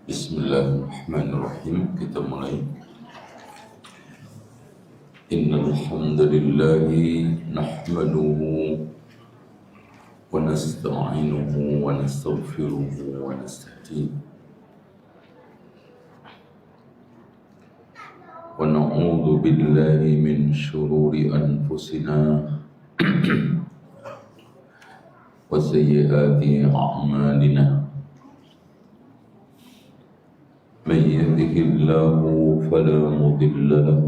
Bismillahirrahmanirrahim. Kita mulai. Innal hamdalillahi nahmaduhu wa nasta'inuhu wa nastaghfiruhu wa nastahdihi wa na'udzu billahi min shururi anfusina wa sayyiati a'malina. من يهده الله فلا مضل له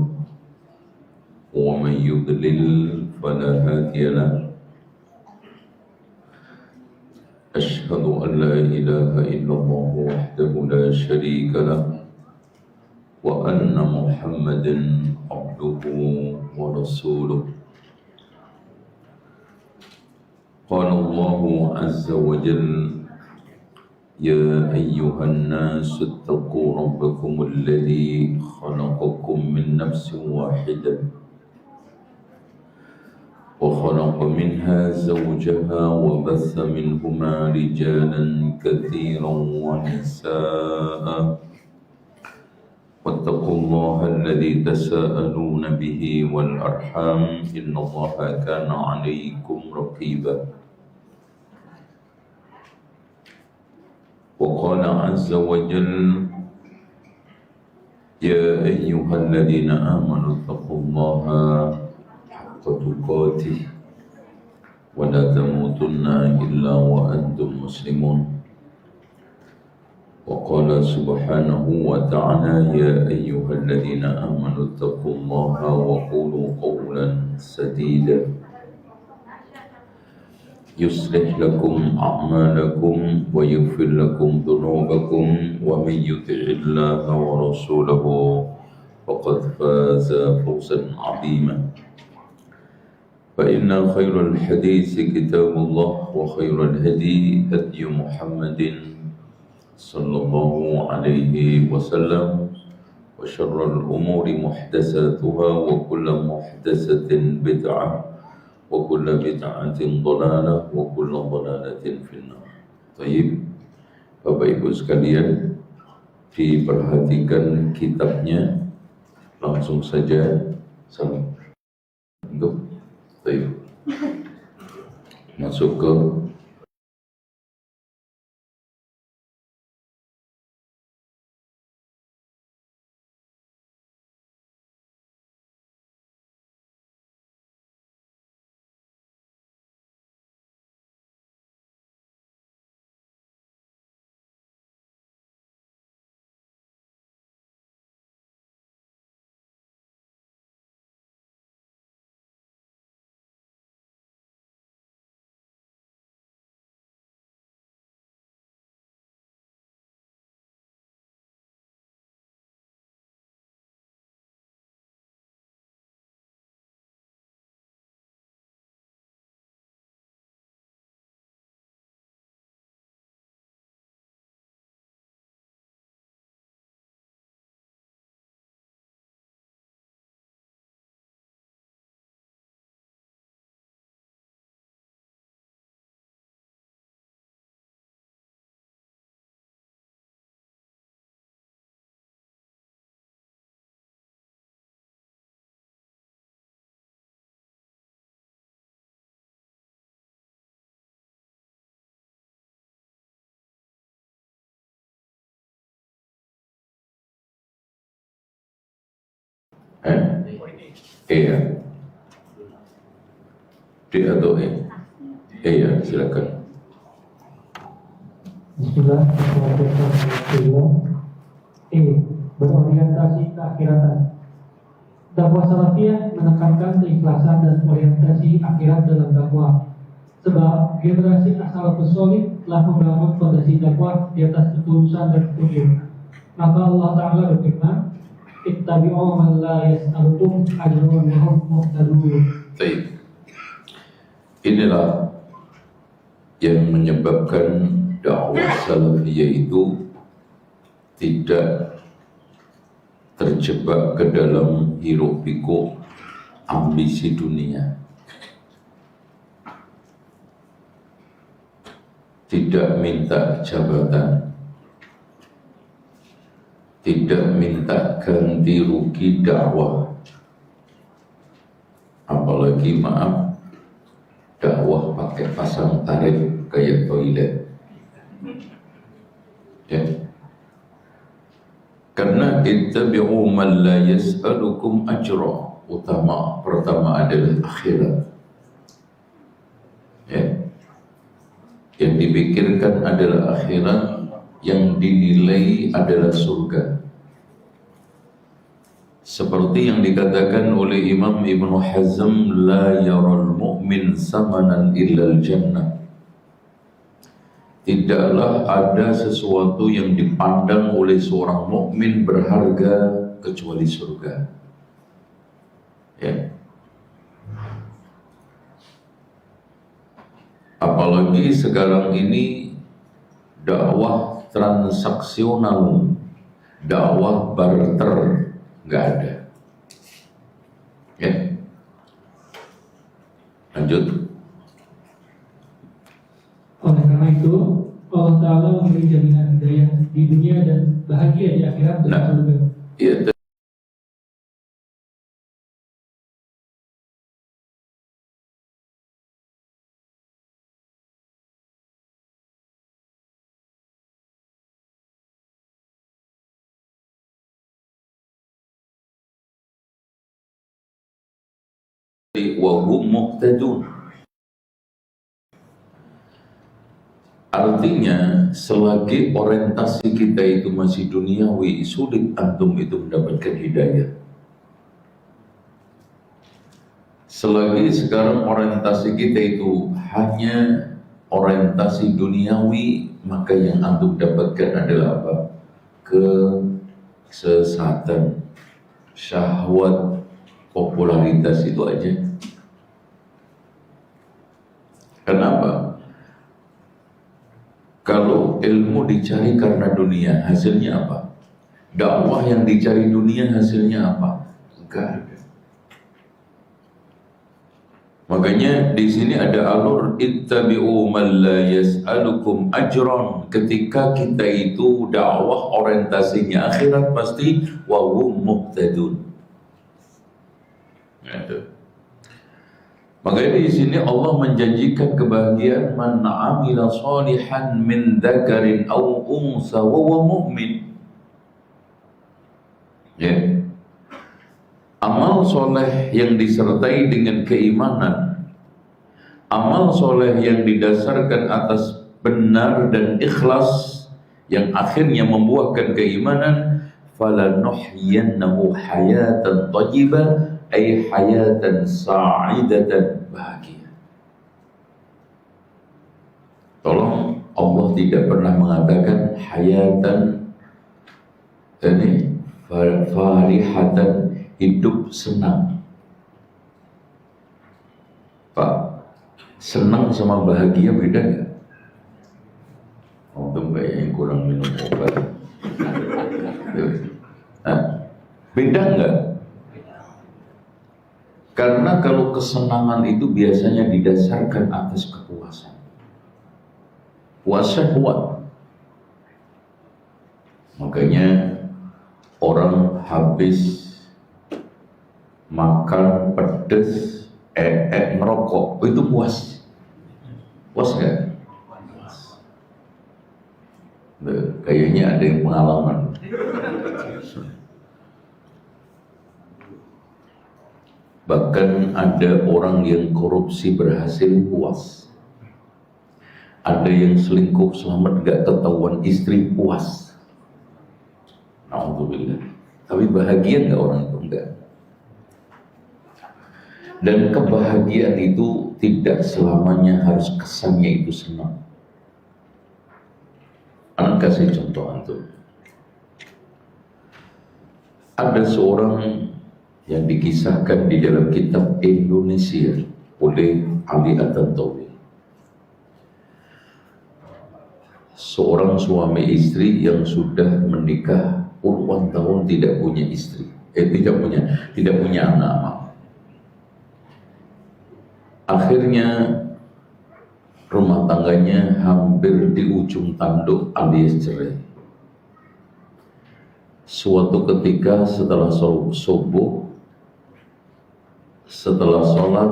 ومن يضلل فلا هادي له أشهد أن لا إله إلا الله وحده لا شريك له وأن محمدا عبده ورسوله. قال الله عز وجل: يا أيها الناس اتقوا ربكم الذي خلقكم من نفس واحدة وخلق منها زوجها وبث منهما رجالا كثيرا ونساء واتقوا الله الذي تساءلون به والأرحام إن الله كان عليكم رقيبا. وقال عز وجل: يا أيها الذين آمنوا اتقوا الله حق تقاته ولا تموتن إلا وأنتم مسلمون. وقال سبحانه وتعالى: يا أيها الذين آمنوا اتقوا الله وقولوا قولا سديدا يصلح لكم أعمالكم ويغفر لكم ذنوبكم ومن يطع الله ورسوله فقد فاز فوزا عظيما. فإن خير الحديث كتاب الله وخير الهدي هدي محمد صلى الله عليه وسلم وشر الأمور محدثاتها وكل محدثة بدعة وكل بدعة ضلالة وكل ضلالة في النار. Baik, Bapak Ibu sekalian, diperhatikan kitabnya, langsung saja salam. Baik, masuk ke ya. D atau E? Ya, silakan. Bismillahirrahmanirrahim. Berorientasi ke akhiratan. Dakwah salafiyah menekankan keikhlasan dan orientasi akhirat dalam dakwah. Sebab generasi as-salafus shalih telah membangun fondasi dakwah di atas ketulusan dan petunjuk. Maka Allah Ta'ala berfirman: ittabi'u man la yas'alukum ajran wa hum muhtadun. Baik. Inilah yang menyebabkan dakwah salafiyah itu tidak terjebak ke dalam hiruk pikuk ambisi dunia, tidak minta jabatan, tidak minta ganti rugi dakwah, apalagi maaf dakwah pakai pasang tarif kayak toilet, ya. Karena ittabi'u man la yas'alukum ajra, pertama adalah akhirat, ya. Yang dipikirkan adalah akhirat, yang dinilai adalah surga. Seperti yang dikatakan oleh Imam Ibnu Hazm, la yaral mu'min samanan illal jannah. Tidaklah ada sesuatu yang dipandang oleh seorang mukmin berharga kecuali surga, ya. Apalagi sekarang ini dakwah transaksional, dakwah barter, nggak ada, ya. Lanjut. Oleh karena itu, Allah Ta'ala memberi jaminan hidayah di dunia dan bahagia di akhirat dengan surga. Iya. Wa hum muhtadun. Artinya selagi orientasi kita itu masih duniawi, sulit antum itu mendapatkan hidayah. Selagi sekarang orientasi kita itu hanya orientasi duniawi, maka yang antum dapatkan adalah apa? Kesesatan, syahwat, popularitas, itu aja. Kenapa? Kalau ilmu dicari karena dunia, hasilnya apa? Dakwah yang dicari dunia, hasilnya apa? Enggak ada. Makanya di sini ada alur ittabi'u man la yas'alukum ajran. Ketika kita itu dakwah orientasinya akhirat, pasti wa hum muhtadun. Itu. Makanya di sini Allah menjanjikan kebahagiaan, man 'amila shalihan min dzakarin aw unsa wa huwa mu'min. Ya. Amal soleh yang disertai dengan keimanan, amal soleh yang didasarkan atas benar dan ikhlas, yang akhirnya membuahkan keimanan, falanuhyiyannahu hayatan thayyibah, ay hayatan sa'idatan, bahagia. Tolong, Allah tidak pernah mengatakan hayatan ini farihatan, hidup senang. Pak, senang sama bahagia beda nggak? Untuk kayaknya kurang minum obat. Beda nggak? Karena kalau kesenangan itu biasanya didasarkan atas kepuasan. Puasa kuat. Makanya orang habis makan pedes, ngerokok, itu puas. Puas nggak? Kayaknya ada yang pengalaman. Bahkan ada orang yang korupsi berhasil puas. Ada yang selingkuh selamat gak ketahuan istri, puas. Alhamdulillah. Tapi bahagia gak orang itu? Enggak. Dan kebahagiaan itu tidak selamanya harus kesannya itu senang. Anak kasih contoh antum. Ada seorang yang dikisahkan di dalam kitab Indonesia oleh Ali At-Tantawi. Seorang suami istri yang sudah menikah puluhan tahun tidak punya istri, tidak punya anak. Akhirnya rumah tangganya hampir di ujung tanduk alias cerai. Suatu ketika setelah subuh, setelah sholat,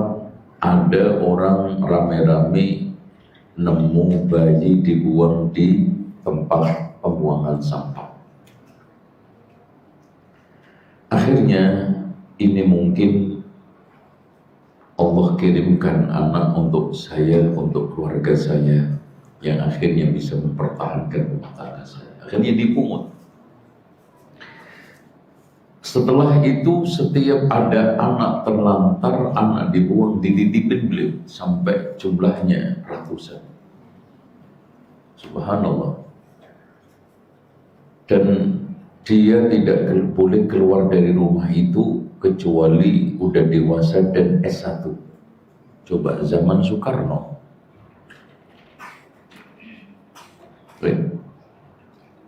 ada orang rame-rame nemu bayi dibuang di tempat pembuangan sampah. Akhirnya ini mungkin Allah kirimkan anak untuk saya, untuk keluarga saya, yang akhirnya bisa mempertahankan rumah tangga saya. Akhirnya dipungut. Setelah itu setiap ada anak terlantar, anak dibuang, dititipin beliau sampai jumlahnya ratusan. Subhanallah. Dan dia tidak boleh keluar dari rumah itu kecuali udah dewasa dan S1. Coba zaman Soekarno.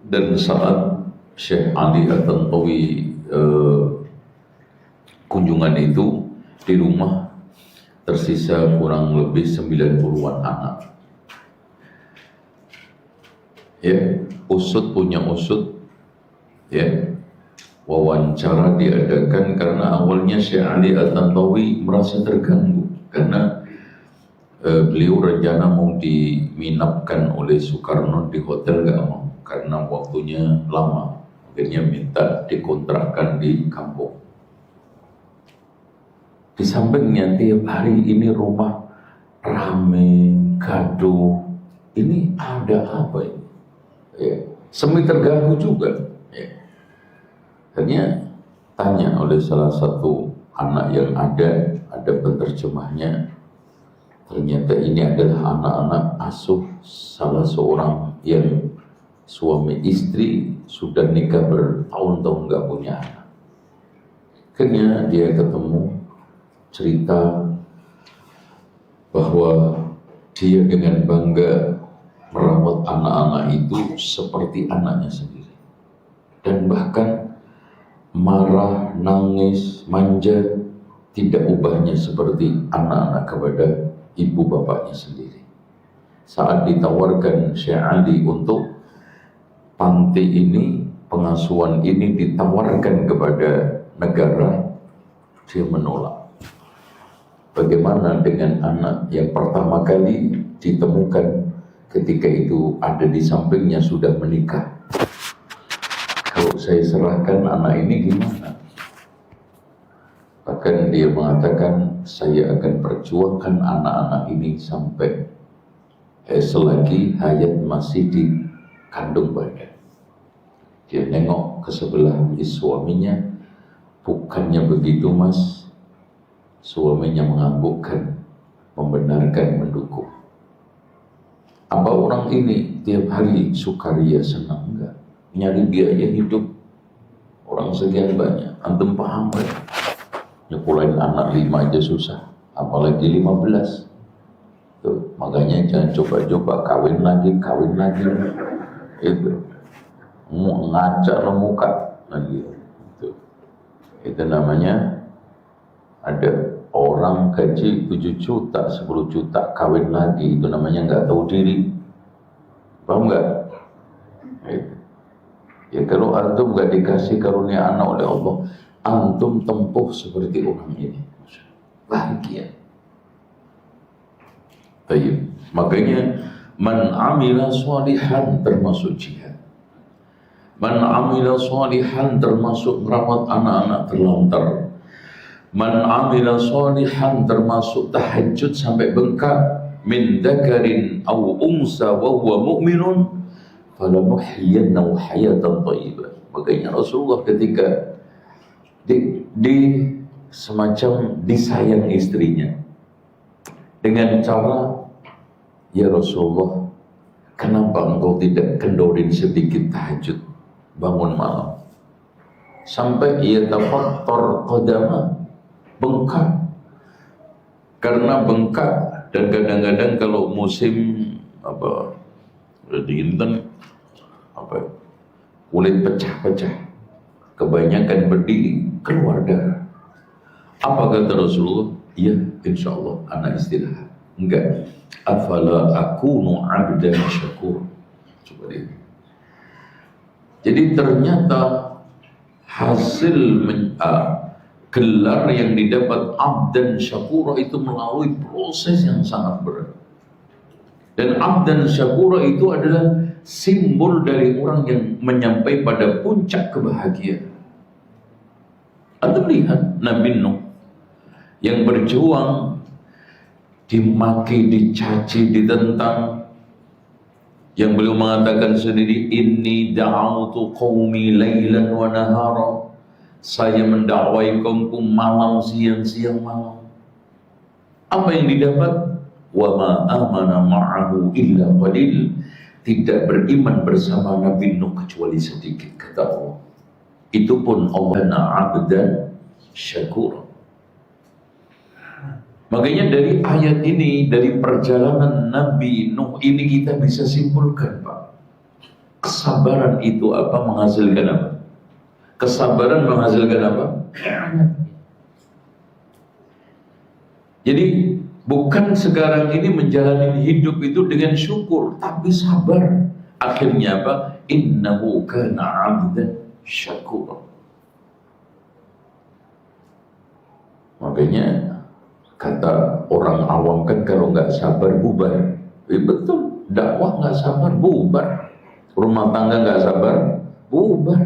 Dan saat Syekh Ali At-Tantawi kunjungan itu, di rumah tersisa kurang lebih 90-an anak. Ya, usut punya usut, ya, wawancara diadakan karena awalnya Syekh Ali At-Tantawi merasa terganggu karena beliau rencana mau diminapkan oleh Soekarno di hotel, gak mau karena waktunya lama. Akhirnya minta dikontrakkan di kampung. Di sampingnya tiap hari ini rumah rame, gaduh. Ini ada apa ini? Ya, semi terganggu juga. Ya. Akhirnya tanya oleh salah satu anak yang ada penerjemahnya. Ternyata ini adalah anak-anak asuh salah seorang yang suami istri sudah nikah bertahun-tahun nggak punya anak. Akhirnya dia ketemu, cerita bahwa dia dengan bangga merawat anak-anak itu seperti anaknya sendiri. Dan bahkan marah, nangis, manja, tidak ubahnya seperti anak-anak kepada ibu bapaknya sendiri. Saat ditawarkan Syekh Ali untuk panti ini, pengasuhan ini ditawarkan kepada negara, dia menolak. Bagaimana dengan anak yang pertama kali ditemukan ketika itu ada di sampingnya sudah menikah? Kalau saya serahkan anak ini gimana? Bahkan dia mengatakan, saya akan perjuangkan anak-anak ini sampai selagi hayat masih di kandung badan. Dia nengok ke sebelah suaminya, bukannya begitu mas. Suaminya menganggukkan, membenarkan, mendukung. Apa orang ini tiap hari sukaria senang? Enggak, nyari biaya hidup orang sekian banyak. Antum paham kan? Nyekolahin anak 5 aja susah, apalagi 15. Tuh, makanya jangan coba-coba kawin lagi. Itu ngaca lo muka lagi. Itu namanya ada orang gaji 7 juta, 10 juta kawin lagi, itu namanya nggak tahu diri. Paham nggak? Ya kalau antum nggak dikasih karunia anak oleh Allah, antum tempuh seperti orang ini, bahagia. Baik. Makanya man amila sholihan termasuk jihad. Man amila sholihan termasuk merawat anak-anak terlantar. Man amila sholihan termasuk tahajud sampai bengkak. Min dzakarin aw unsa wa huwa mu'minun falanuhyiyannahu hayatan thayyibah. Makanya Rasulullah ketika di semacam disayang istrinya dengan cara, ya Rasulullah, kenapa engkau tidak kendorin sedikit tahajud, bangun malam, sampai ia tafattar qadama, bengkak. Karena bengkak, dan kadang-kadang kalau musim dingin kan kulit pecah-pecah, kebanyakan berdiri keluar darah. Apa kata Rasulullah? Ya, insya Allah anak istirahat. Enggak. Afala akunu abdan syakur. Coba lihat. Jadi ternyata hasil gelar yang didapat abdan syakura itu melalui proses yang sangat berat. Dan abdan syakura itu adalah simbol dari orang yang menyampai pada puncak kebahagiaan. Anda lihat Nabi Nuh yang berjuang, dimaki, dicaci, ditentang, yang beliau mengatakan sendiri, inni da'autu qaumi lailan wa nahara, saya mendakwai kaumku malam siang malam. Apa yang didapat? Wa ma amana ma'ahu illa qalil, tidak beriman bersama Nabi Nuh kecuali sedikit, kata Allah. Itu pun Allah abdan syakur. Makanya dari ayat ini, dari perjalanan Nabi Nuh ini kita bisa simpulkan, Pak, kesabaran itu apa? Menghasilkan apa? Kesabaran menghasilkan apa? Jadi bukan sekarang ini menjalani hidup itu dengan syukur, tapi sabar. Akhirnya apa? Innahu kana 'abdan syakura. Makanya kata orang awam kan, kalau nggak sabar bubar. Betul, dakwah nggak sabar bubar, rumah tangga nggak sabar bubar,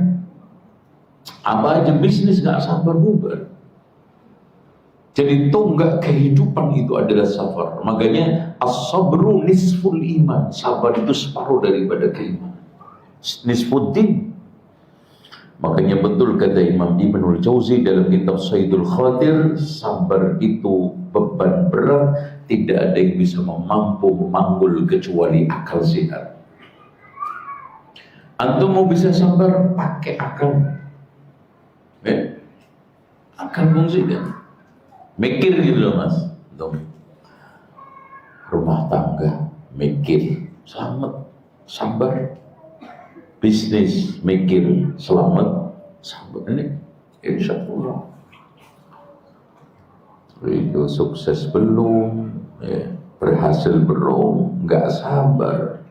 apa aja bisnis nggak sabar bubar. Jadi tonggak kehidupan itu adalah sabar. Makanya as-sabru nisful iman, sabar itu separuh daripada keimanan, nisfuddin. Makanya betul kata Imam Ibnul Jauzi dalam kitab Sayyidul Khatir, sabar itu beban berat, tidak ada yang bisa mampu memanggul kecuali akal sehat. Antum mau bisa sabar, pakai akal. Akal fungsi kan? Mikir gitu loh mas. Rumah tangga, mikir, selamat, sabar. Bisnis, mikir, selamat, sabar. Ini insya Allah. Itu sukses belum, berhasil belum, nggak sabar,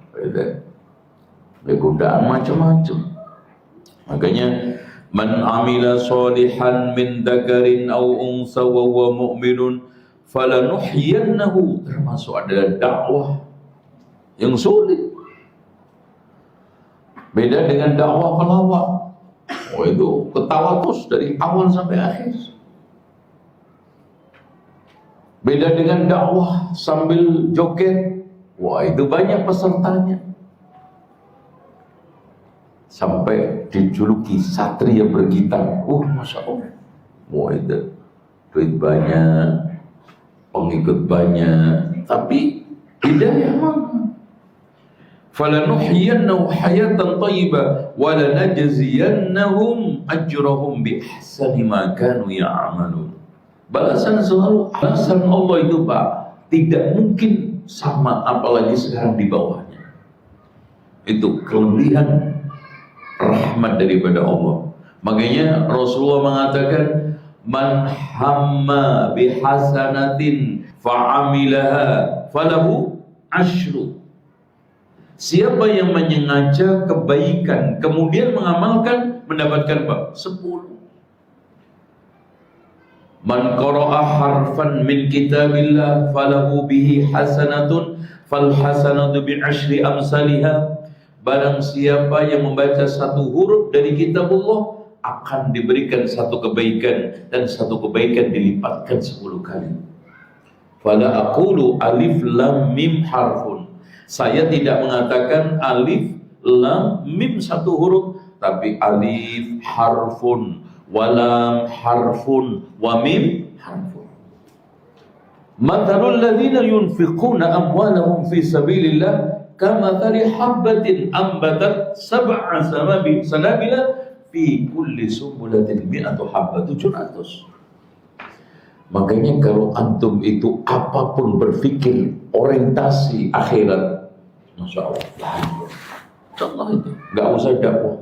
godaan macam-macam. Makanya man amila sholihan min dzakarin aw unsa wa huwa mu'minun falanuhyiyannahu, termasuk adalah dakwah yang sulit. Beda dengan dakwah pelawak. Oh, itu ketawa terus dari awal sampai akhir. Beda dengan dakwah sambil joget. Wah, itu banyak pesertanya. Sampai dijuluki satria bergitar. Masya Allah. Wah, itu duit banyak, pengikut banyak, tapi hidayah mana? Falanuhyiyannahu hayatan thayyibah wa lanajziyannahum ajrahum bi ahsani ma kanu ya'malun. Balasan selalu, balasan Allah itu Pak, tidak mungkin sama, apalagi sekarang di bawahnya. Itu kelebihan rahmat daripada Allah. Makanya Rasulullah mengatakan, man hamma bihasanatin fa'amilaha falahu asyru. Siapa yang menyengaja kebaikan kemudian mengamalkan, mendapatkan apa? 10. Man qara'a harfan min kitabillah falahu bihi hasanatun fal hasanatu bi asyri amsalihha. Barang siapa yang membaca satu huruf dari kitabullah akan diberikan satu kebaikan, dan satu kebaikan dilipatkan 10 kali. Fala aqulu alif lam mim harfun. Saya tidak mengatakan alif, lam, mim satu huruf, tapi alif harfun, walam harfun, wa mim harfun. Mathalul ladzina yunfiquna amwalahum fi sabilillah kamathali habbatin ambatat sab'a sanabila fi kulli sumbulatin mi'atu habbat, 700. Makanya kalau antum itu apapun berpikir orientasi akhirat, Masya Allah, contoh itu, gak usah dakwah.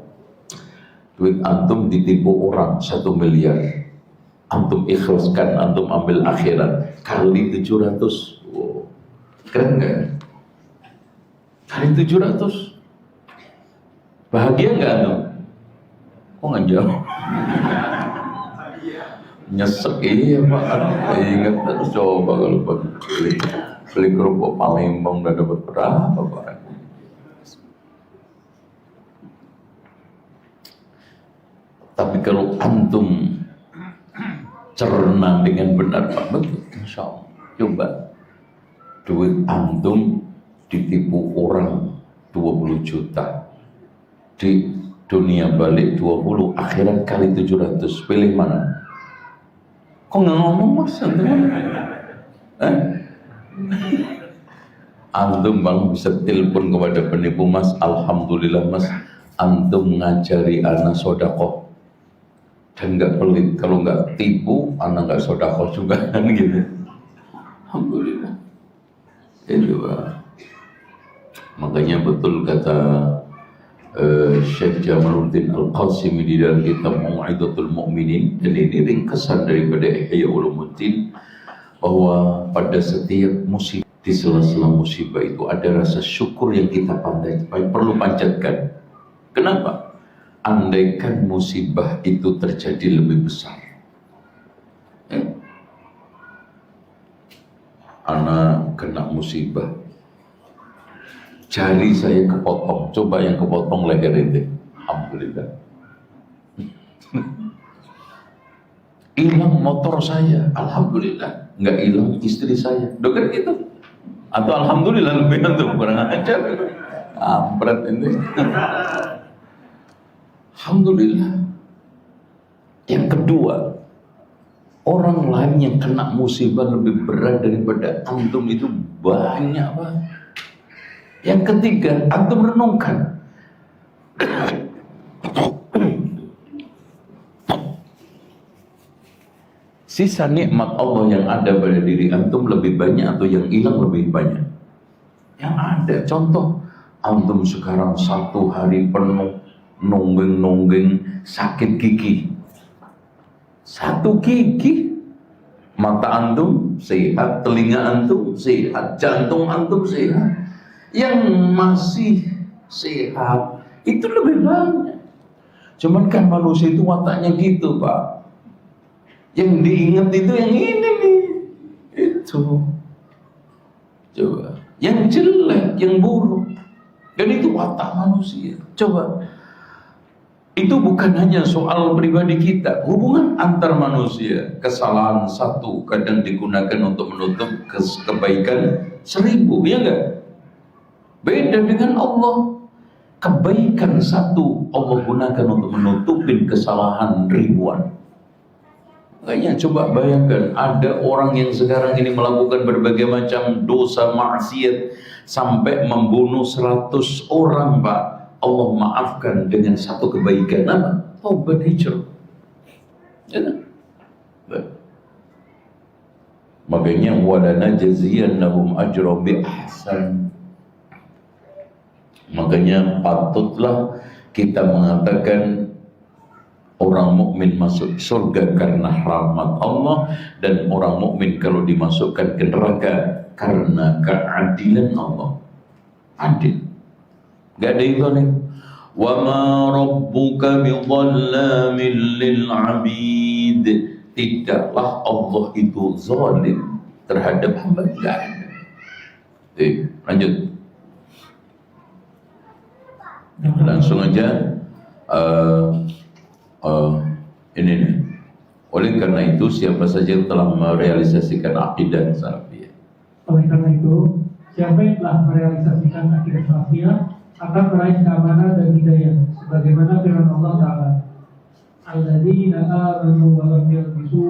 Duit antum ditipu orang 1 miliar, antum ikhlaskan, antum ambil akhirat kali 700. Wow, keren gak? Kali 700, bahagia gak antum? Kok nggak jawab? Nyesek iya Pak. Ingat terus coba kalau beli kerupuk Palembang udah dapat berapa Pak? Tapi kalau antum cerna dengan benar Pak, betul, insya Allah. Coba duit antum ditipu orang 20 juta, di dunia balik 20, akhirat kali 700, pilih mana? Kok nggak ngomong Mas? Antum bang bisa telepon kepada penipu Mas, alhamdulillah Mas, antum ngajari anak sodakoh dan nggak pelit. Kalau nggak tipu, anak nggak sodakoh juga kan gitu. Alhamdulillah. Itu Pak. Makanya betul kata Syekh Jamaluddin Al-Qasimi di dalam kitab Mau'izatul Mu'minin, dan ini ringkasan daripada Ihya Ulumuddin, bahwa pada setiap musibah, di sela-sela musibah itu ada rasa syukur yang kita perlu panjatkan. Kenapa? Andaikan musibah itu terjadi lebih besar, anak kena musibah, jari saya kepotong, coba yang kepotong leher itu, alhamdulillah. Hilang motor saya, alhamdulillah. Nggak hilang istri saya, dokter gitu. Atau alhamdulillah lebih untuk kurang ajar, berat ini. Alhamdulillah. Yang kedua, orang lain yang kena musibah lebih berat daripada antum itu banyak Pak. Yang ketiga, antum renungkan. Sisa nikmat Allah yang ada pada diri antum lebih banyak atau yang hilang lebih banyak? Yang ada. Contoh, antum sekarang 1 hari penuh nonggeng-nonggeng sakit gigi. 1 gigi. Mata antum sehat, telinga antum sehat, jantung antum sehat. Yang masih sehat itu lebih banyak. Cuman kan manusia itu wataknya gitu Pak. Yang diingat itu yang ini nih, itu. Coba, yang jelek, yang buruk, dan itu watak manusia. Coba, itu bukan hanya soal pribadi kita, hubungan antar manusia. Kesalahan satu kadang digunakan untuk menutup kebaikan 1000, ya enggak? Beda dengan Allah. Kebaikan satu Allah gunakan untuk menutupin kesalahan ribuan. Makanya coba bayangkan, ada orang yang sekarang ini melakukan berbagai macam dosa maksiat sampai membunuh 100 orang Pak. Allah maafkan dengan 1 kebaikan, apa? Taubat hijrah. Ya. Makanya walana jaziyannahum ajra bi ahsan. Makanya patutlah kita mengatakan orang mukmin masuk surga karena rahmat Allah, dan orang mukmin kalau dimasukkan ke neraka karena keadilan Allah. Adil. Gak ada yang zalim. Wa ma rabbuka bidhallamin lil 'abid. Tidaklah Allah itu zalim terhadap hamba. Lanjut. Langsung aja. Ini nih. Oleh karena itu, siapa saja yang telah merealisasikan akidah salafiyah. Oleh karena itu, siapa yang telah merealisasikan akidah salafiyah akan meraih keamanan dan hidayah, sebagaimana firman Allah Ta'ala, alladzina amanu wa lam yalbisu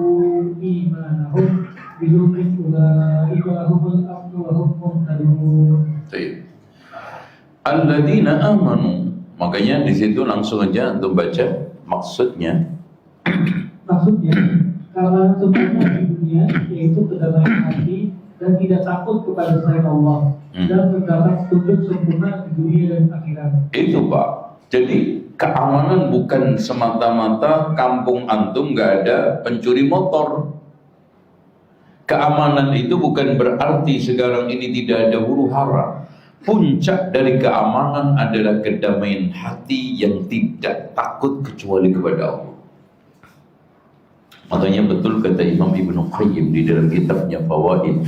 imanahum bizulmin ulaika lahumul amnu wa hum muhtadun. Alladzina amanu. Makanya di situ langsung aja untuk baca maksudnya. Maksudnya, karena semuanya di dunia, yaitu kedamaian hati dan tidak takut kepada selain Allah, dan mendapat petunjuk sempurna di dunia dan akhirat. Itu Pak. Jadi keamanan bukan semata-mata kampung antum nggak ada pencuri motor. Keamanan itu bukan berarti sekarang ini tidak ada huru hara. puncak dari keamanan adalah kedamaian hati yang tidak takut kecuali kepada Allah. Makanya betul kata Imam Ibnu Qayyim di dalam kitabnya Fawaid,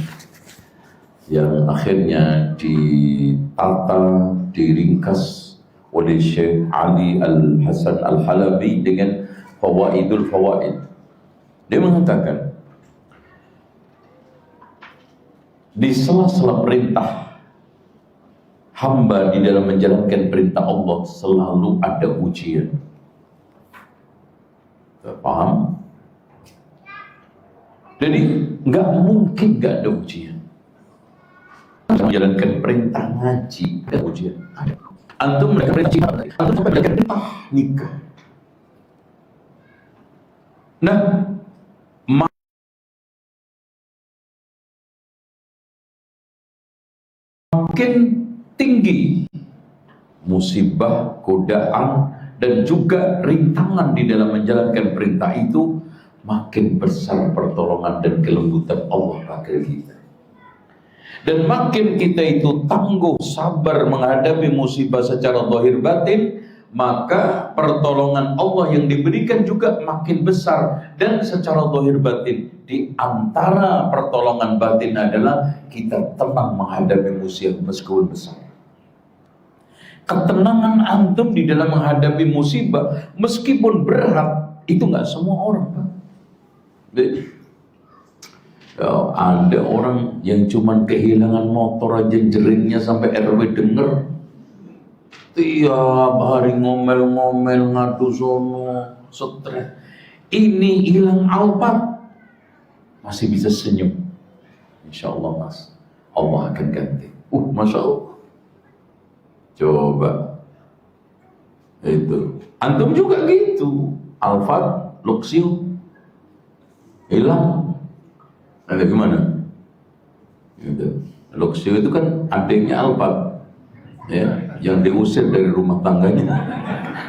yang akhirnya ditata, diringkas oleh Syekh Ali Al-Hasan Al-Halabi dengan Fawaidul Fawaid. Dia mengatakan, di sela-sela perintah hamba di dalam menjalankan perintah Allah selalu ada ujian. Paham? Jadi nggak mungkin nggak ada ujian. Menjalankan perintah ngaji ada ujian. Antum menjalankan perintah, antum menjalankan perintah nikah. Nah, makin tinggi musibah, godaan, dan juga rintangan di dalam menjalankan perintah itu, makin besar pertolongan dan kelembutan Allah pada kita. Dan makin kita itu tangguh, sabar menghadapi musibah secara zahir batin, maka pertolongan Allah yang diberikan juga makin besar. Dan secara zahir batin, di antara pertolongan batin adalah kita tenang menghadapi musibah meskipun besar. Ketenangan antum di dalam menghadapi musibah meskipun berat, itu nggak semua orang, Pak. Ada orang yang cuman kehilangan motor aja jeringnya sampai RW denger, tiap hari ngomel-ngomel, ngadu sono, stres. Ini hilang Alphard, masih bisa senyum. Insya Allah mas, Allah akan ganti. Masya Allah. Coba itu antum juga gitu. Alphard, Luxio hilang. Ada gimana? Gitu. Luxio itu kan adiknya Alphard, ya, yang diusir dari rumah tangganya,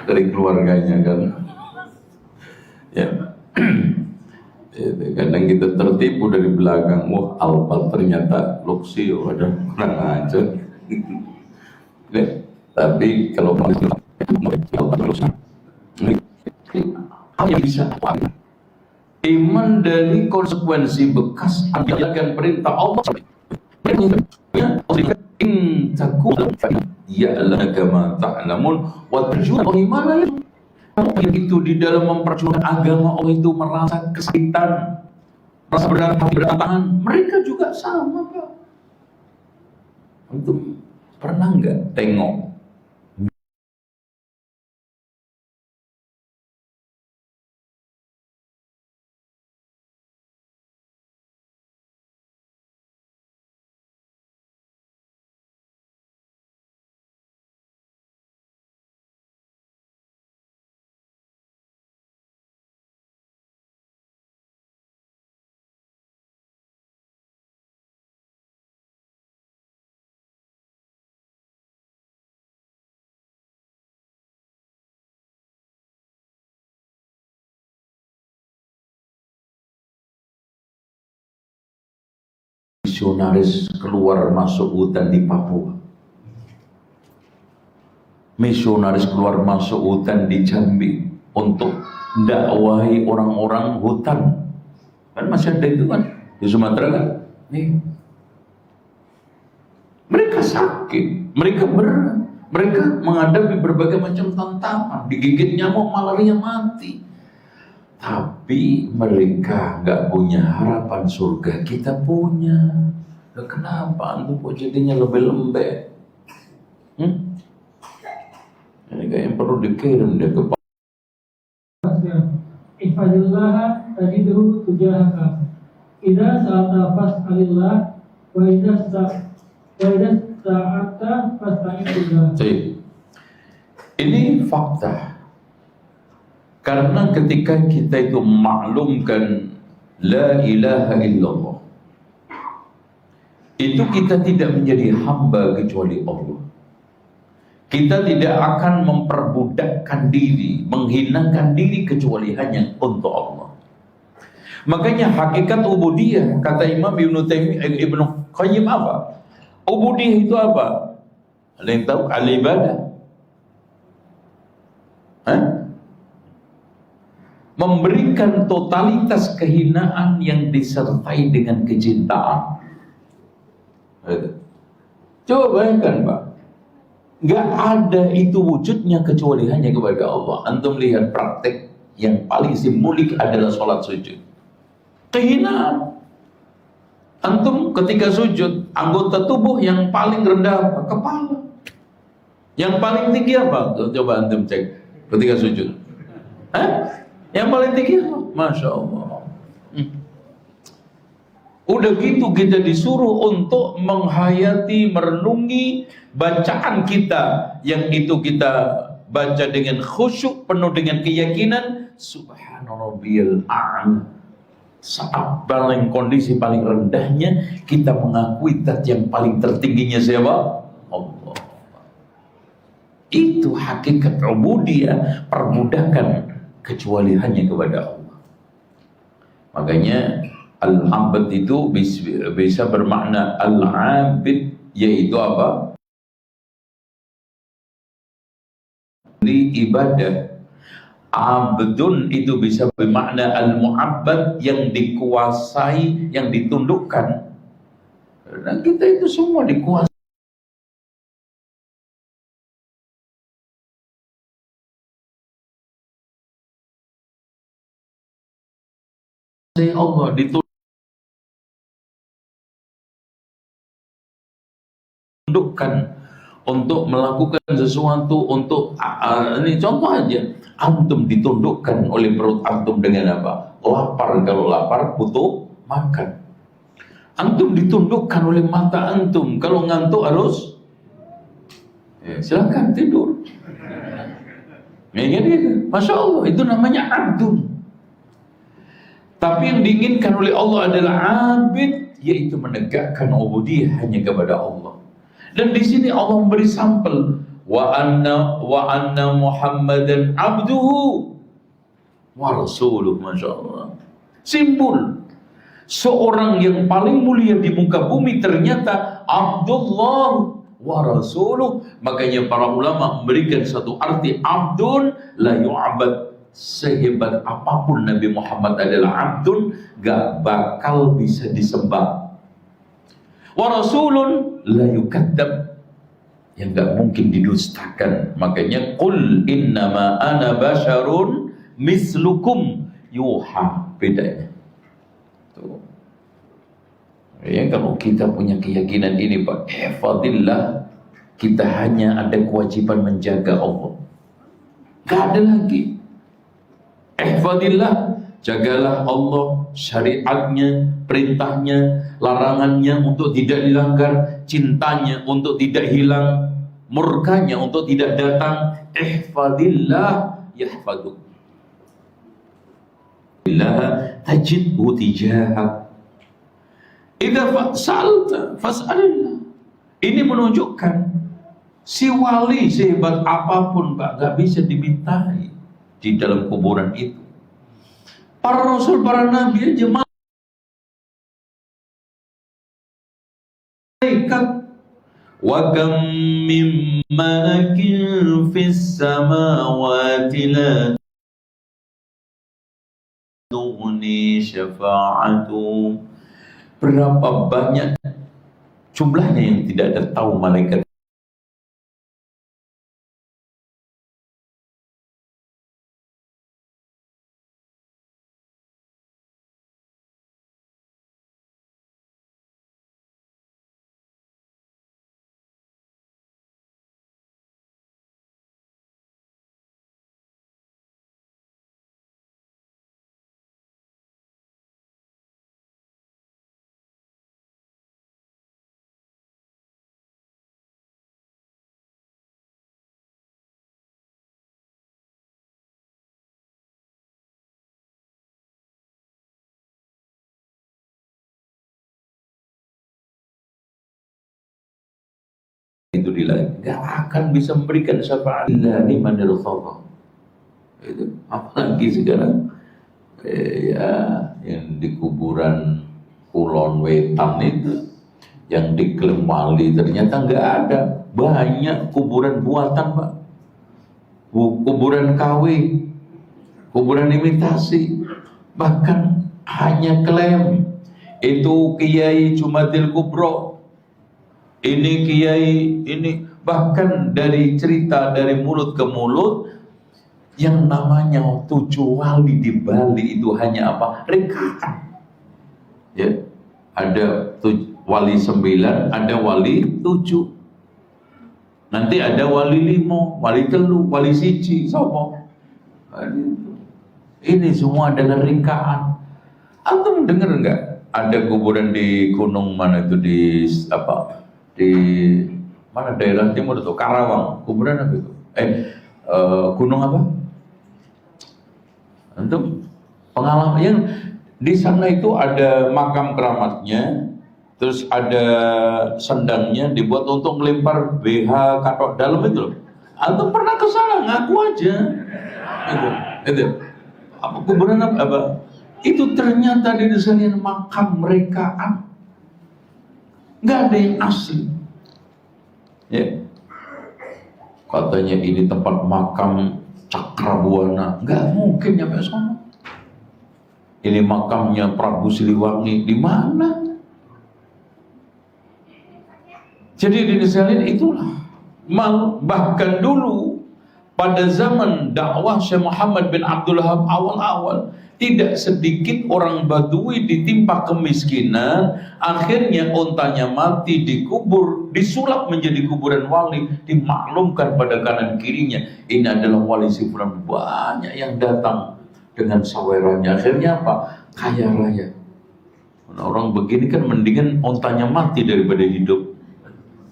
dari keluarganya kan. Ya. Kadang kita tertipu dari belakang. Wah, Alphard ternyata Luxio, ada kurang aja. Tapi kalau apa yang bisa iman dari konsekuensi bekas menjalankan perintah Allah. In takun ya'lamu kama ta'lamun wa tarjuna bagaimana itu di dalam memperjuangkan agama Allah itu merasa kesakitan, merasa berantakan. Mereka juga sama, Pak. Untuk pernah nggak tengok misionaris keluar masuk hutan di Papua, misionaris keluar masuk hutan di Jambi untuk dakwahi orang-orang hutan. Kan masih ada itu kan di Sumatera kan. Nih. Mereka sakit, mereka berat, mereka menghadapi berbagai macam tantangan, digigit nyamuk malaria mati. Tapi mereka nggak punya harapan surga, kita punya. Nah, kenapa antum kok jadinya lebih lembek? Ini kayak perlu dikirim deh ke Ihfazillah tajidhu tujahaka. Idza sa'alta fas'alillah wa idza sta'ata fasta'in billah. Ini fakta. Karena ketika kita itu maklumkan la ilaha illallah, itu kita tidak menjadi hamba kecuali Allah. Kita tidak akan memperbudakkan diri, menghinakan diri kecuali hanya untuk Allah. Makanya hakikat ubudiyah, kata Imam Ibnu Qayyim apa? Ubudiyah itu apa? Ada yang tahu al-ibadah? Hah? Memberikan totalitas kehinaan yang disertai dengan kecintaan. Coba bayangkan Pak, nggak ada itu wujudnya kecuali hanya kepada Allah. Antum lihat praktek yang paling simbolik adalah sholat sujud. Kehinaan. Antum ketika sujud, anggota tubuh yang paling rendah apa? Kepala. Yang paling tinggi apa? Coba antum cek ketika sujud. Hah? Yang paling tinggi apa? Masya Allah. Udah gitu kita disuruh untuk menghayati, merenungi bacaan kita, yang itu kita baca dengan khusyuk, penuh dengan keyakinan. Subhanarabbiyal a'la. Saat kondisi paling rendahnya, kita mengakui zat yang paling tertingginya siapa? Allah. Itu hakikat ubudiyah, perbudakan kecuali hanya kepada Allah. Makanya al-abd itu bisa bermakna al-abid, yaitu apa? Di ibadah. Abdun itu bisa bermakna al-mu'abbad, yang dikuasai, yang ditundukkan. Dan kita itu semua dikuasai Allah, ditundukkan untuk melakukan sesuatu, untuk ini contoh aja, antum ditundukkan oleh perut antum dengan apa? Lapar, kalau lapar butuh makan. Antum ditundukkan oleh mata antum, kalau ngantuk harus silakan tidur. Masya Allah, itu namanya abdun. Tapi yang diinginkan oleh Allah adalah abid, yaitu menegakkan ubudiyah hanya kepada Allah. Dan di sini Allah memberi sampel, wa anna Muhammadan abduhu wa rasuluh. Masya Allah, simbol seorang yang paling mulia di muka bumi ternyata Abdullah wa rasuluh. Makanya para ulama memberikan satu arti, abdun la yu'abad. Sehebat apapun Nabi Muhammad adalah abdun, gak bakal bisa disembah. Wa rasulun la yukadzab, yang gak mungkin didustakan. Makanya qul innama ana basyarun mislukum yuha. Bedanya tuh. Ya, kalau kita punya keyakinan ini Pak, ihfadillah, kita hanya ada kewajiban menjaga Allah, gak ada lagi. Ihfadillah, jagalah Allah, syariatnya, perintahnya, larangannya untuk tidak dilanggar, cintanya untuk tidak hilang, murkanya untuk tidak datang. Ihfadillah yahfaduk. Billah tajidhu tijahak. Idza sa'alta fas'alillah. Ini menunjukkan si wali sehebat apapun Pak, gak bisa dimintai di dalam kuburan itu. Para rasul, para nabi aja malaikat. Wa kam min malakin fis samawati la tughni syafa'atu. Berapa banyak jumlahnya yang tidak ada tahu malaikat. Itu gak akan bisa memberikan syafaat liman irtadha. Itu apalagi sekarang ya yang di kuburan Kulon Wetan itu yang diklaim wali ternyata nggak ada. Banyak kuburan buatan, Pak. Kuburan KW, kuburan imitasi, bahkan hanya klaim itu Kiai Jumadil Kubro, ini Kiai ini, bahkan dari cerita dari mulut ke mulut yang namanya 7 wali di Bali itu hanya apa? Rekaan. Ya, ada wali 9, ada wali 7. Nanti ada wali 5, wali 3, wali 1, sopo. Ini semua adalah rekaan. Antum dengar enggak? Ada kuburan di gunung mana itu, di apa? Di mana daerah timur itu? Karawang. Kuburan apa itu? Gunung apa? Antum pengalaman yang di sana itu ada makam keramatnya, terus ada sendangnya dibuat untuk melempar BH katok dalam itu loh. Antum pernah ke sana, ngaku aja. Itu. Apa kuburan apa? Itu ternyata di sana makam rekaan. Nggak ada yang asli. Ya. Katanya ini tempat makam Cakrabuana. Nggak mungkin nyampe sana. Ini makamnya Prabu Siliwangi. Di mana? Jadi di sana itulah. Bahkan dulu pada zaman dakwah Syekh Muhammad bin Abdul Wahab awal-awal, tidak sedikit orang Badui ditimpa kemiskinan, akhirnya ontanya mati, dikubur, disulap menjadi kuburan wali, dimaklumkan pada kanan kirinya, ini adalah wali si fulan. Banyak yang datang dengan sawerannya, akhirnya apa? Kaya raya. Nah, orang begini kan mendingan ontanya mati daripada hidup.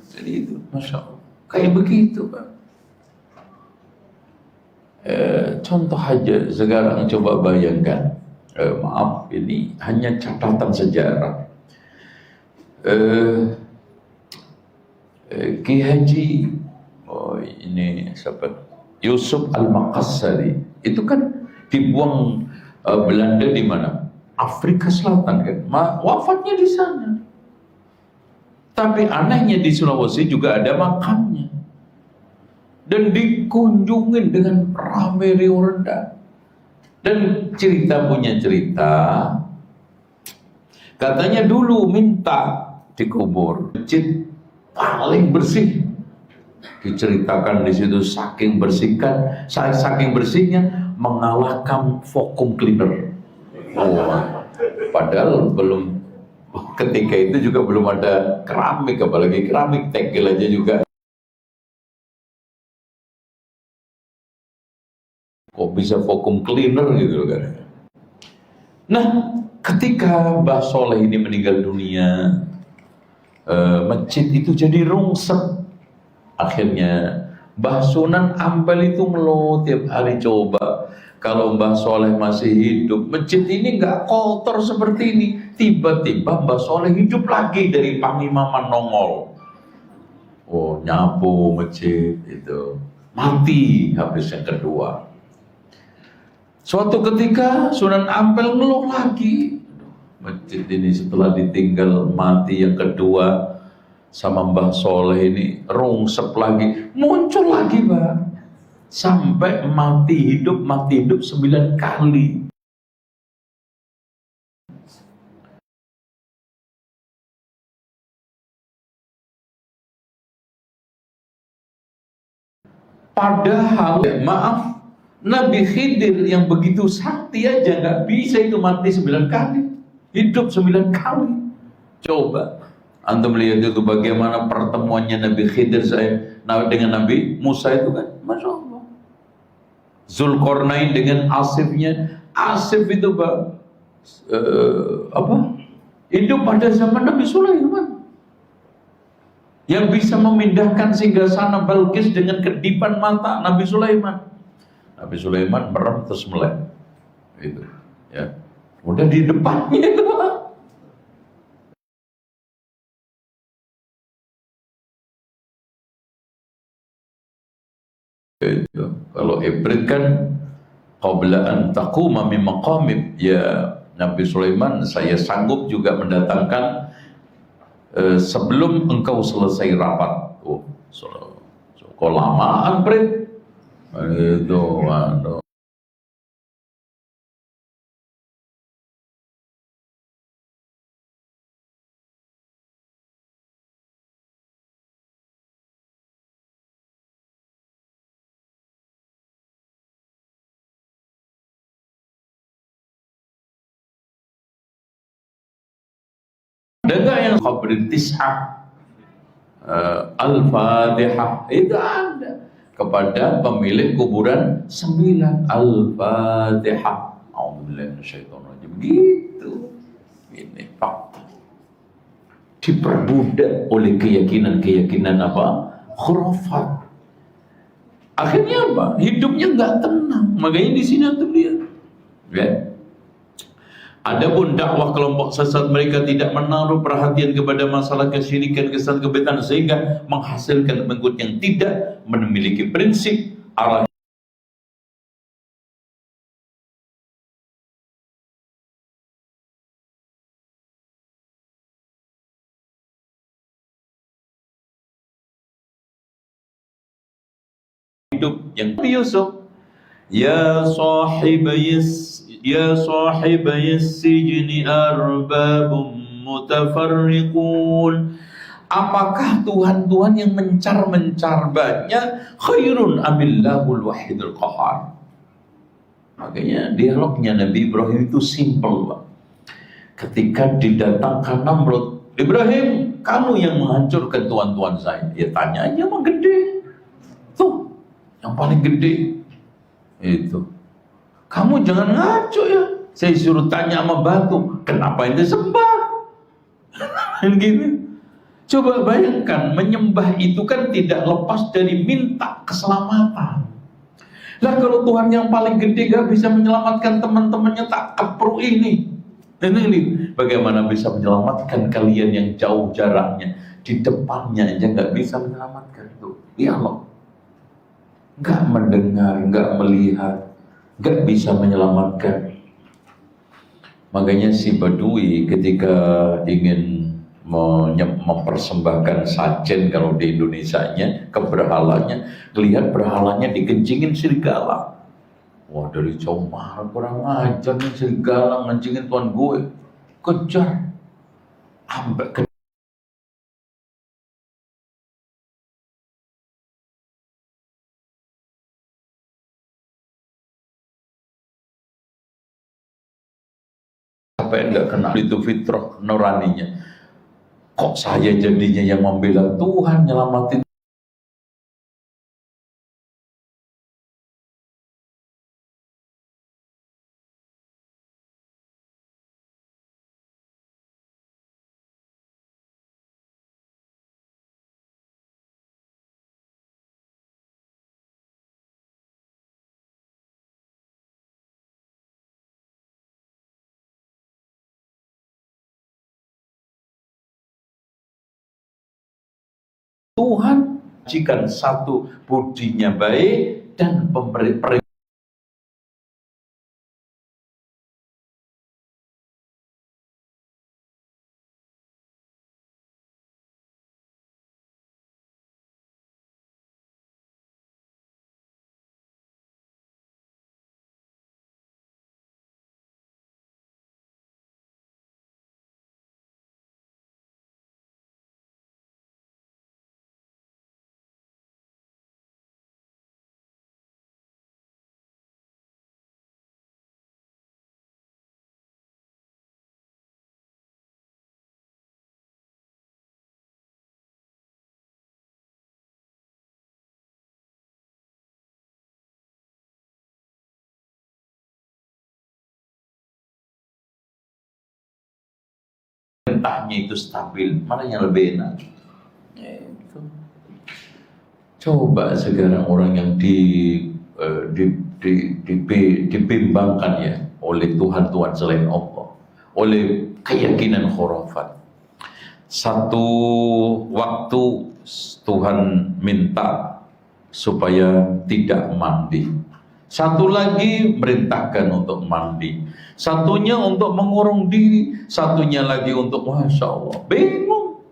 Jadi itu, Masya Allah, kayak begitu, Pak. Contoh aja sekarang, coba bayangkan, maaf ini hanya catatan sejarah. Ki Haji, ini siapa? Yusuf Al-Maqassari, itu kan dibuang Belanda di mana? Afrika Selatan kan, wafatnya di sana. Tapi anehnya di Sulawesi juga ada makamnya. Dan dikunjungin dengan ramai rendah. Dan cerita punya cerita, katanya dulu minta dikubur masjid paling bersih. Diceritakan di situ saking bersihnya mengalahkan vacuum cleaner. Padahal ketika itu juga belum ada keramik, apalagi keramik, tegel aja juga. Kok bisa vacuum cleaner gitu kan. Nah, ketika Mbah Soleh ini meninggal dunia, masjid itu jadi rungsek. Akhirnya Mbah Sunan Ampel itu ngeluh tiap hari, coba kalau Mbah Soleh masih hidup, masjid ini nggak kotor seperti ini. Tiba-tiba Mbah Soleh hidup lagi dari pangimaman nongol. Oh, nyapu masjid itu. Mati habis yang kedua. Suatu ketika Sunan Ampel ngeluh lagi, masjid ini setelah ditinggal mati yang kedua sama Mbah Soleh ini rungsek lagi, muncul lagi, Pak, sampai mati hidup 9 kali. Padahal maaf, Nabi Khidir yang begitu sakti aja nggak bisa itu mati 9 kali, hidup 9 kali. Coba antum lihat itu bagaimana pertemuannya Nabi Khidir dengan Nabi Musa itu kan, Masya Allah. Zulkarnain dengan Asifnya, Asif itu Pak, hidup pada zaman Nabi Sulaiman, yang bisa memindahkan singgasana Balqis dengan kedipan mata Nabi Sulaiman. Nabi Sulaiman merem terus melek, itu, ya. Udah di depannya itu, Pak. Itu. Kalau ibrit kan qabla an taquma min maqamik, ya Nabi Sulaiman, saya sanggup juga mendatangkan sebelum engkau selesai rapat. Oh, kok lamaan, Prit? Itu, aduh. Ada nggak yang khabrin tis'ah? Al-Fatihah itu ada kepada pemilik kuburan 9. Al-Fatihah. A'udzubillahi minasyaitonirrajim. Gitu. Ini fakta. Diperbudak oleh keyakinan-keyakinan apa? Khurafat. Akhirnya apa? Hidupnya nggak tenang. Makanya di sini tuh lihat. Ya. Adapun dakwah kelompok sesat, mereka tidak menaruh perhatian kepada masalah kesyirikan, kesalahan, kebid'ahan, sehingga menghasilkan pengikut yang tidak memiliki prinsip arah hidup yang Yusuf. Ya sahibayis sijni arbabum mutafarriqun. Apakah Tuhan-Tuhan yang mencar-mencar banyak khairun amillahul wahidul qahar? Makanya dialognya Nabi Ibrahim itu simple, Pak. Ketika didatangkan Namrud, Ibrahim, kamu yang menghancurkan Tuhan-Tuhan saya. Ya tanya aja sama gede. Tuh, yang paling gede. Itu. Kamu jangan ngaco ya. Saya suruh tanya sama batu, kenapa ente sembah? Gitu. Coba bayangkan, menyembah itu kan tidak lepas dari minta keselamatan. Lah kalau Tuhan yang paling gede gak bisa menyelamatkan teman-temannya, tak kepru ini. Ini bagaimana bisa menyelamatkan kalian yang jauh jaraknya, di depannya aja gak bisa menyelamatkan itu. Ya Allah. Gak mendengar, gak melihat, gak bisa menyelamatkan. Makanya si Badui ketika ingin mempersembahkan sajen, kalau di Indonesianya ke berhalanya, lihat berhalanya dikencingin serigala. Wah, dari jauh marah, kurang ajar nih serigala ngencingin Tuhan gue. Kejar sampai ke sampai enggak kena itu fitrah nuraninya. Kok saya jadinya yang membela Tuhan, nyelamatin Tuhan, jika satu budinya baik dan pemberi perintahnya itu stabil, mana yang lebih enak? Itu. Coba sekarang orang yang dibimbangkan ya oleh Tuhan-Tuhan selain Allah, oleh keyakinan khurafat. Satu waktu Tuhan minta supaya tidak mandi. Satu lagi merintahkan untuk mandi. Satunya untuk mengurung diri. Satunya lagi untuk, Masya Allah, bingung.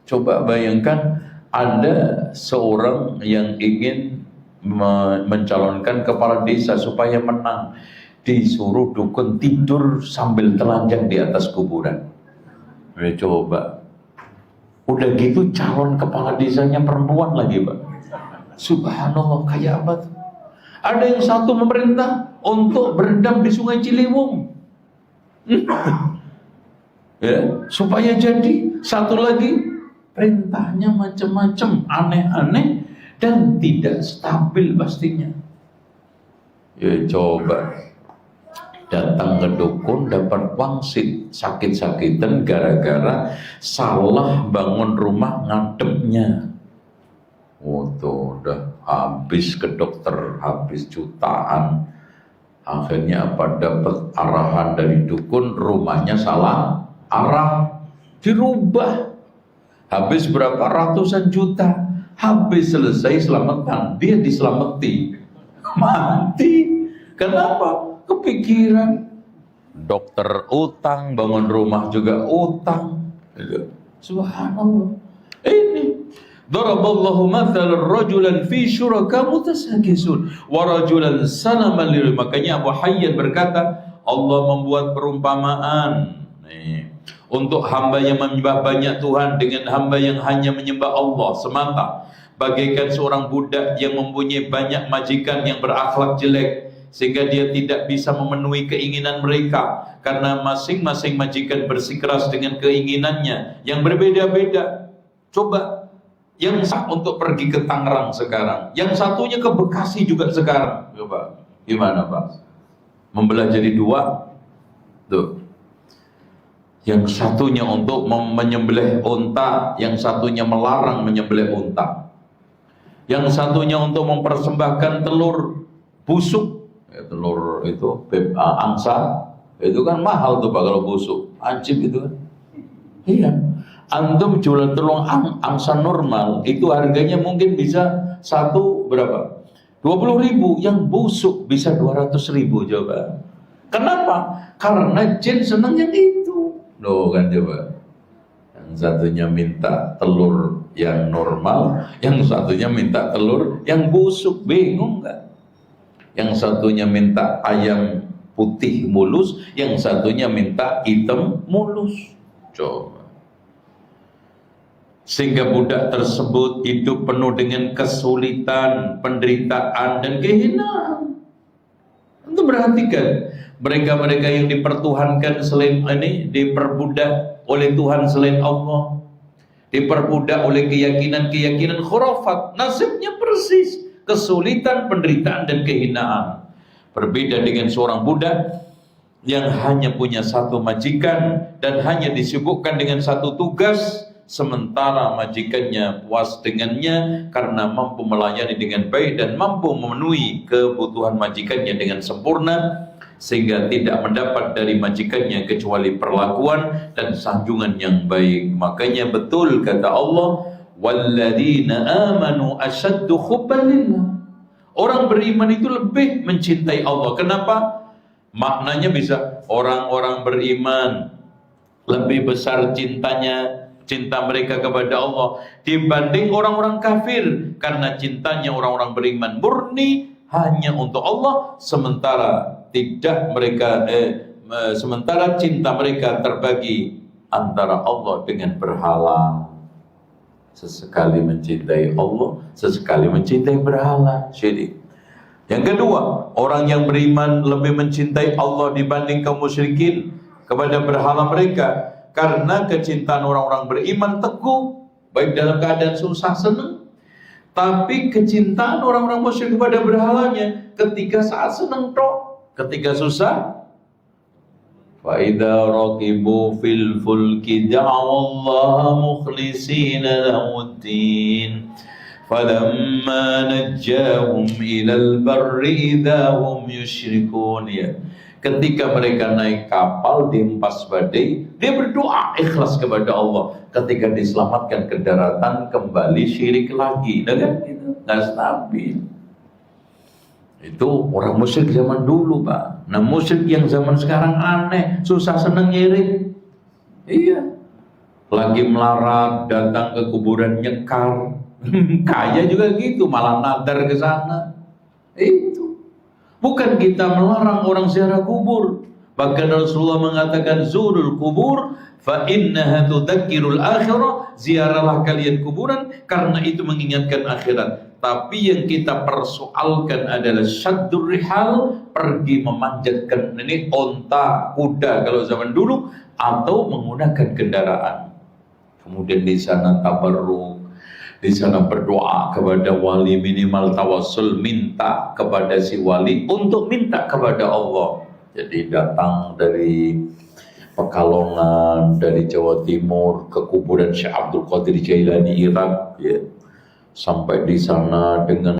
Coba bayangkan ada seorang yang ingin mencalonkan kepala desa supaya menang, disuruh dukun tidur sambil telanjang di atas kuburan. Coba, udah gitu calon kepala desanya perempuan lagi, Pak. Subhanallah, kayak apa tuh? Ada yang satu memerintah untuk berendam di Sungai Ciliwung, ya, supaya jadi. Satu lagi perintahnya macam-macam, aneh-aneh dan tidak stabil pastinya. Ya coba, datang ke dukun dapat wangsit, sakit-sakitan gara-gara salah bangun rumah ngadepnya. Oh tuh udah habis ke dokter, habis jutaan. Akhirnya apa, dapat arahan dari dukun, rumahnya salah arah, dirubah. Habis berapa ratusan juta, habis selesai selamatan, dia diselamati, mati. Kenapa? Kepikiran. Dokter utang, bangun rumah juga utang. Subhanallah. Ini daraballahu mathalan rajulan fi syuraka mutasakisun wa rajulan salaman lil. Makanya Abu Hayyan berkata, Allah membuat perumpamaan untuk hamba yang menyembah banyak Tuhan dengan hamba yang hanya menyembah Allah semata, bagaikan seorang budak yang mempunyai banyak majikan yang berakhlak jelek, sehingga dia tidak bisa memenuhi keinginan mereka karena masing-masing majikan bersikeras dengan keinginannya yang berbeda-beda. Coba, yang untuk pergi ke Tangerang sekarang, yang satunya ke Bekasi juga sekarang. Coba, gimana Pak? Membelah jadi dua. Tuh. Yang satunya untuk menyembelih unta, yang satunya melarang menyembelih unta. Yang satunya untuk mempersembahkan telur busuk, telur itu angsa, itu kan mahal tuh Pak kalau busuk, ancip itu kan. Iya, antum jual telur angsa normal itu harganya mungkin bisa satu berapa? 20.000, yang busuk bisa 200.000. Coba. Kenapa? Karena jin senang yang itu. Loh kan coba. Yang satunya minta telur yang normal, yang satunya minta telur yang busuk, bingung nggak? Yang satunya minta ayam putih mulus, yang satunya minta hitam mulus. Coba. Sehingga budak tersebut hidup penuh dengan kesulitan, penderitaan dan kehinaan. Untuk perhatikan, mereka-mereka yang dipertuhankan selain ini, diperbudak oleh Tuhan selain Allah, diperbudak oleh keyakinan-keyakinan khurafat, nasibnya persis kesulitan, penderitaan dan kehinaan. Berbeda dengan seorang budak yang hanya punya satu majikan dan hanya disibukkan dengan satu tugas, sementara majikannya puas dengannya karena mampu melayani dengan baik dan mampu memenuhi kebutuhan majikannya dengan sempurna, sehingga tidak mendapat dari majikannya kecuali perlakuan dan sanjungan yang baik. Makanya betul kata Allah, walladzina amanu asyaddu hubban lillah. Orang beriman itu lebih mencintai Allah. Kenapa? Maknanya bisa orang-orang beriman lebih besar cinta mereka kepada Allah dibanding orang-orang kafir, karena cintanya orang-orang beriman murni hanya untuk Allah, sementara sementara cinta mereka terbagi antara Allah dengan berhala. Sesekali mencintai Allah, sesekali mencintai berhala, syirik. Yang kedua, orang yang beriman lebih mencintai Allah dibanding kaum musyrikin kepada berhala mereka, karena kecintaan orang-orang beriman teguh, baik dalam keadaan susah senang. Tapi kecintaan orang-orang musyrik kepada berhalanya ketika saat senang toh, ketika susah. Fa idza raqibu fil fulki da'awallaha mukhlishina lahuddin falamma najjahum ilal barri idza hum yusyrikun. Ya. Ketika mereka naik kapal di empas badai, dia berdoa ikhlas kepada Allah. Ketika diselamatkan ke daratan, kembali syirik lagi. Nah kan itu nggak stabil. Itu orang musyrik zaman dulu Pak. Nah musyrik yang zaman sekarang aneh, susah seneng nyirik. Iya. lagi melarat datang ke kuburan nyekar. Kaya juga gitu, malah nadar ke sana. Itu bukan kita melarang orang ziarah kubur, bahkan Rasulullah mengatakan zurul kubur fa innaha tudzakirul akhirah, ziarahlah kalian kuburan karena itu mengingatkan akhirat. Tapi yang kita persoalkan adalah syaddur rihal, pergi memanjatkan ini onta, kuda kalau zaman dulu, atau menggunakan kendaraan. Kemudian di sana tabarruk, di sana berdoa kepada wali, minimal tawassul, minta kepada si wali untuk minta kepada Allah. Jadi datang dari Pekalongan, dari Jawa Timur ke kuburan Syekh Abdul Qadir Jailani Irak, ya. Sampai di sana dengan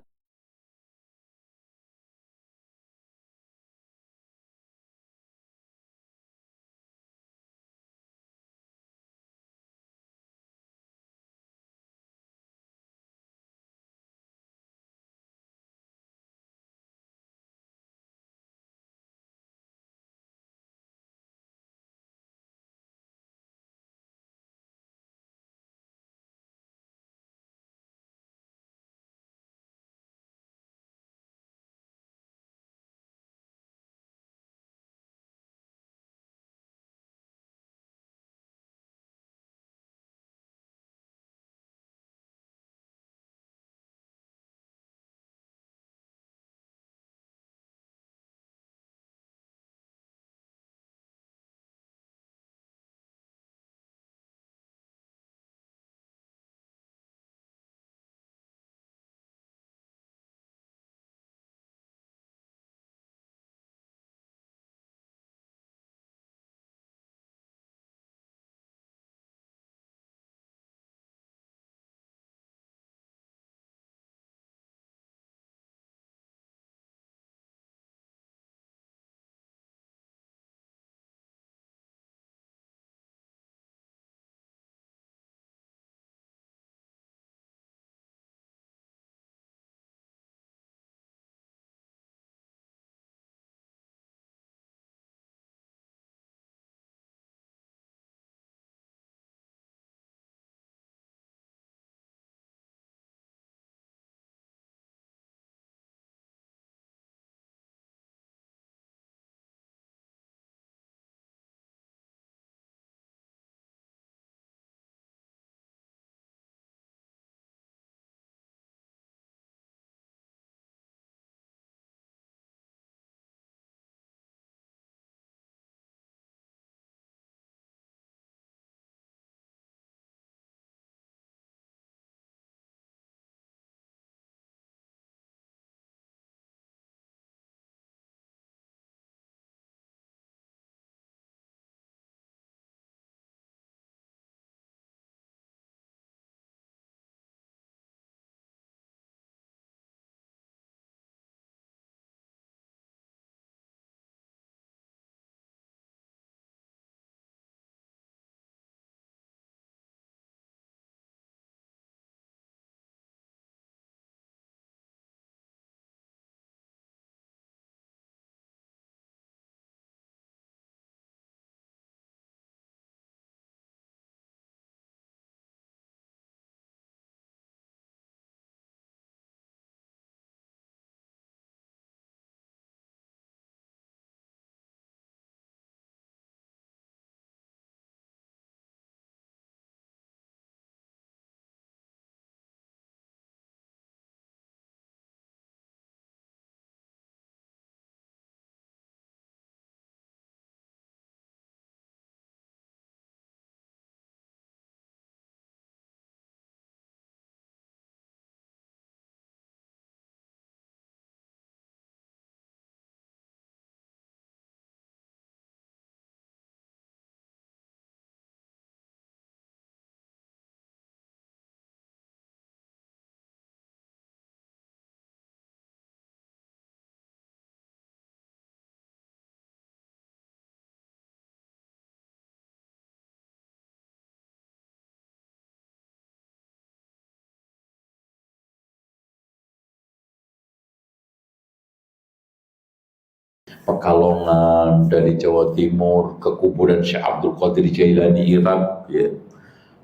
Pekalongan, dari Jawa Timur ke kuburan Syekh Abdul Qadir Jailani Irak, ya.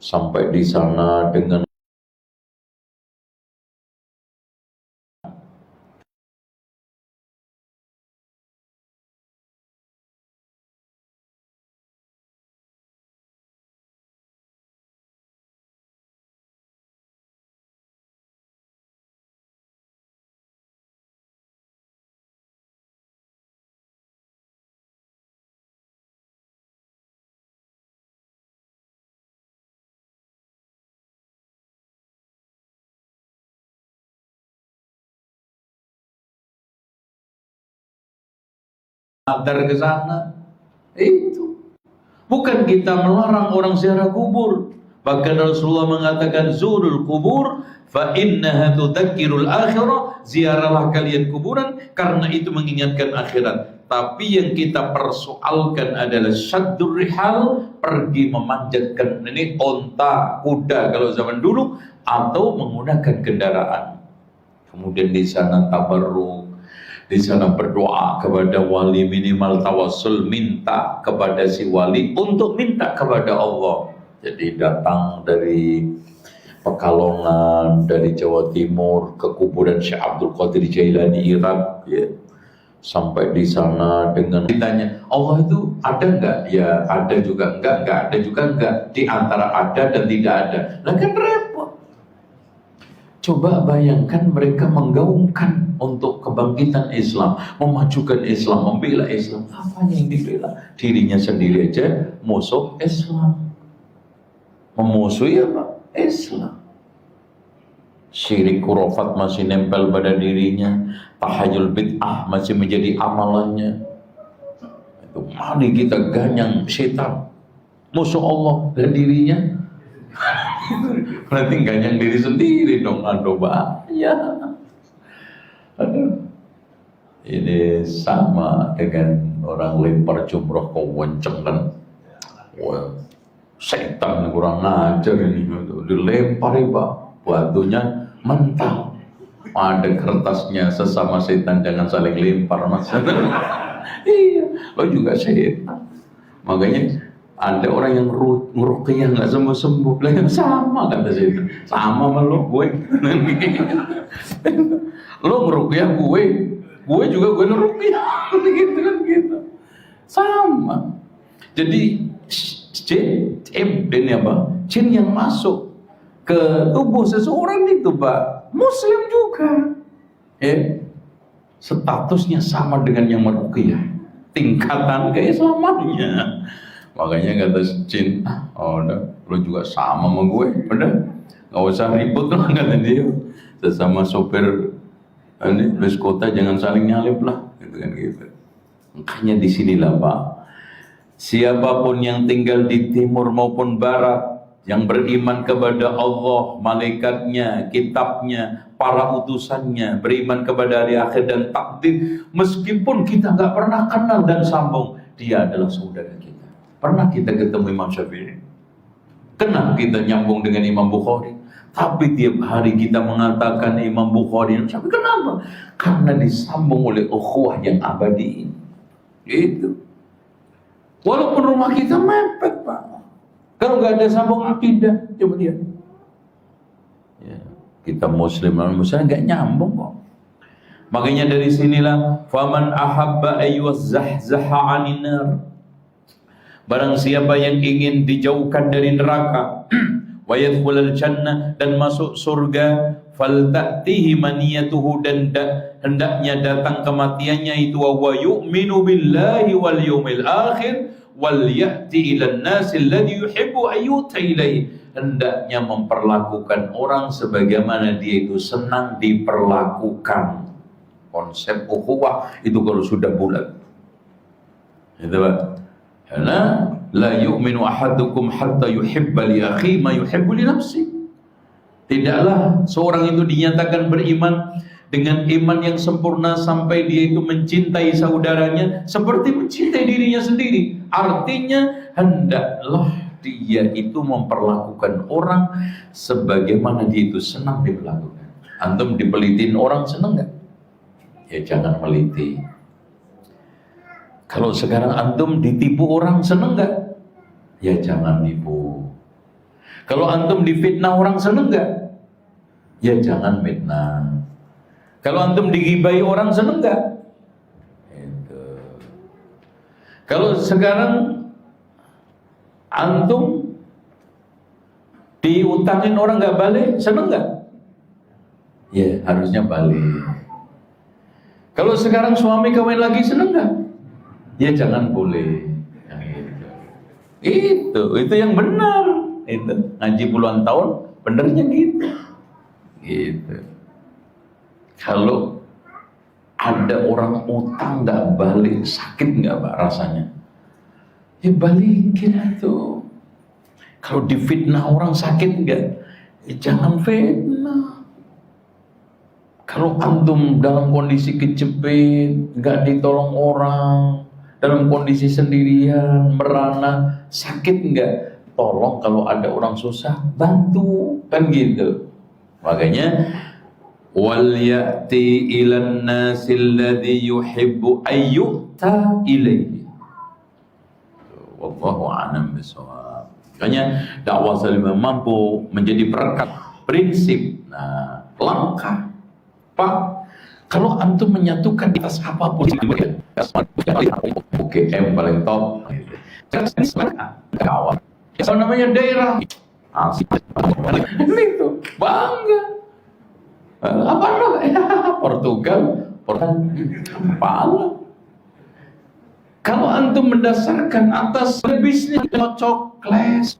Sampai di sana dengan antar ke sana. Itu bukan kita melarang orang ziarah kubur. Bahkan Rasulullah mengatakan zurul kubur fa innaha tudzakirul akhirah. Ziarahlah kalian kuburan karena itu mengingatkan akhirat. Tapi yang kita persoalkan adalah syaddur rihal, pergi memanjatkan ini onta, kuda kalau zaman dulu, atau menggunakan kendaraan. Kemudian di sana tabarruk, di sana berdoa kepada wali, minimal tawassul, minta kepada si wali untuk minta kepada Allah. Jadi datang dari Pekalongan, dari Jawa Timur ke kuburan Syekh Abdul Qadir Jailani Irak, ya. Sampai di sana dengan ditanya, Allah itu ada enggak? Ya ada juga enggak ada juga enggak. Di antara ada dan tidak ada. Nah kan repot. Coba bayangkan mereka menggaungkan untuk kebangkitan Islam, memajukan Islam, membela Islam. Apa yang dibela? Dirinya sendiri aja musuh Islam. Memusuhi apa? Islam. Syirik khurafat masih nempel pada dirinya, tahayul bid'ah masih menjadi amalannya. Itu mari kita ganyang setan, musuh Allah dan dirinya. Berarti ganyang diri sendiri dong, aduh bahaya. Aduh. Ini sama dengan orang lempar jumroh kau wenceng kan. Wah, setan kurang ajar ini, dilempar Pak, batunya mental. Ada kertasnya, sesama setan jangan saling lempar mas. Iya, lo juga setan. Makanya ada orang yang ngeruqyah nggak sembuh-sembuh, lah yang sama kata setan. Sama sama lo, gue. Lo ngeruqyah gue juga gue ngeruqyah, gitu kan gitu. Sama. Jadi ini apa? Jin yang masuk ke tubuh seseorang itu Pak, Muslim juga. Statusnya sama dengan yang meruqyah, tingkatan keislamannya. Makanya kata jin, udah, lo juga sama sama gue, udah, nggak usah ribut lah kata dia. Sesama sopir ini bus kota jangan saling nyalip lah, gitu kan gitu. Makanya disinilah Pak, siapapun yang tinggal di timur maupun barat, yang beriman kepada Allah, malaikatnya, kitabnya, para utusannya, beriman kepada hari akhir dan takdir, meskipun kita nggak pernah kenal dan sambung, dia adalah saudara kita. Pernah kita ketemu Imam Syafi'i? Kenal kita nyambung dengan Imam Bukhari? Tapi tiap hari kita mengatakan Imam Bukhari, Imam Syafi'i. Kenapa? Karena disambung oleh ukhuwah yang abadi ini. Itu. Walaupun rumah kita mepet Pak, kalau nggak ada sambung akidah, coba lihat. Ya, kita Muslim nggak nyambung kok. Makanya dari sinilah, faman ahabba ayyuzzahzaha 'anil nar. Barang siapa yang ingin dijauhkan dari neraka, wa yadkhulul jannah, dan masuk surga, falta'tihi maniyatuhu, dan hendaknya datang kematiannya itu, wa yu'minu billahi wal yawmil akhir, wal ya'ti ilan nasi alladhi yuhibbu ayyuta ilaih. Hendaknya memperlakukan orang sebagaimana dia itu senang diperlakukan. Konsep ukhuwah itu kalau sudah bulat, itu Pak. Karena la yu'minu ahadukum hatta yuhibba li akhi ma yuhibbu li nafsi. Tidaklah seorang itu dinyatakan beriman dengan iman yang sempurna sampai dia itu mencintai saudaranya seperti mencintai dirinya sendiri. Artinya hendaklah dia itu memperlakukan orang sebagaimana dia itu senang diperlakukan. Antum dipelitin orang senang nggak? Ya jangan meliti. Kalau sekarang antum ditipu orang seneng nggak? Ya jangan tipu. Kalau antum difitnah orang seneng nggak? Ya jangan fitnah. Kalau antum digibai orang seneng nggak? Itu. Kalau sekarang antum diutangin orang nggak balik, seneng nggak? Ya harusnya balik. Kalau sekarang suami kawin lagi, seneng nggak? Ya jangan boleh. Itu yang benar. Itu ngaji puluhan tahun, benernya gitu. Gitu. Kalau ada orang utang nggak balik, sakit nggak Pak rasanya? Ya balikin itu. Kalau difitnah orang sakit nggak? Ya jangan fitnah. Kalau antum dalam kondisi kejepit, nggak ditolong orang, dalam kondisi sendirian, merana, sakit nggak? Tolong kalau ada orang susah, bantu, kan gitu. Makanya wal ya'ti ilan nasil ladzi yuhibbu ayyuta ilaihi. Wallahu a'lam bishawab. Makanya dakwah salimah mampu menjadi perekat prinsip. Nah, langkah Pak, kalau antum menyatukan di atas apapun UGM paling top. Kawan. Yang namanya daerah. Itu bangga. Apa Portugal, Portugal. Kalau antum mendasarkan atas bisnis cocok kles,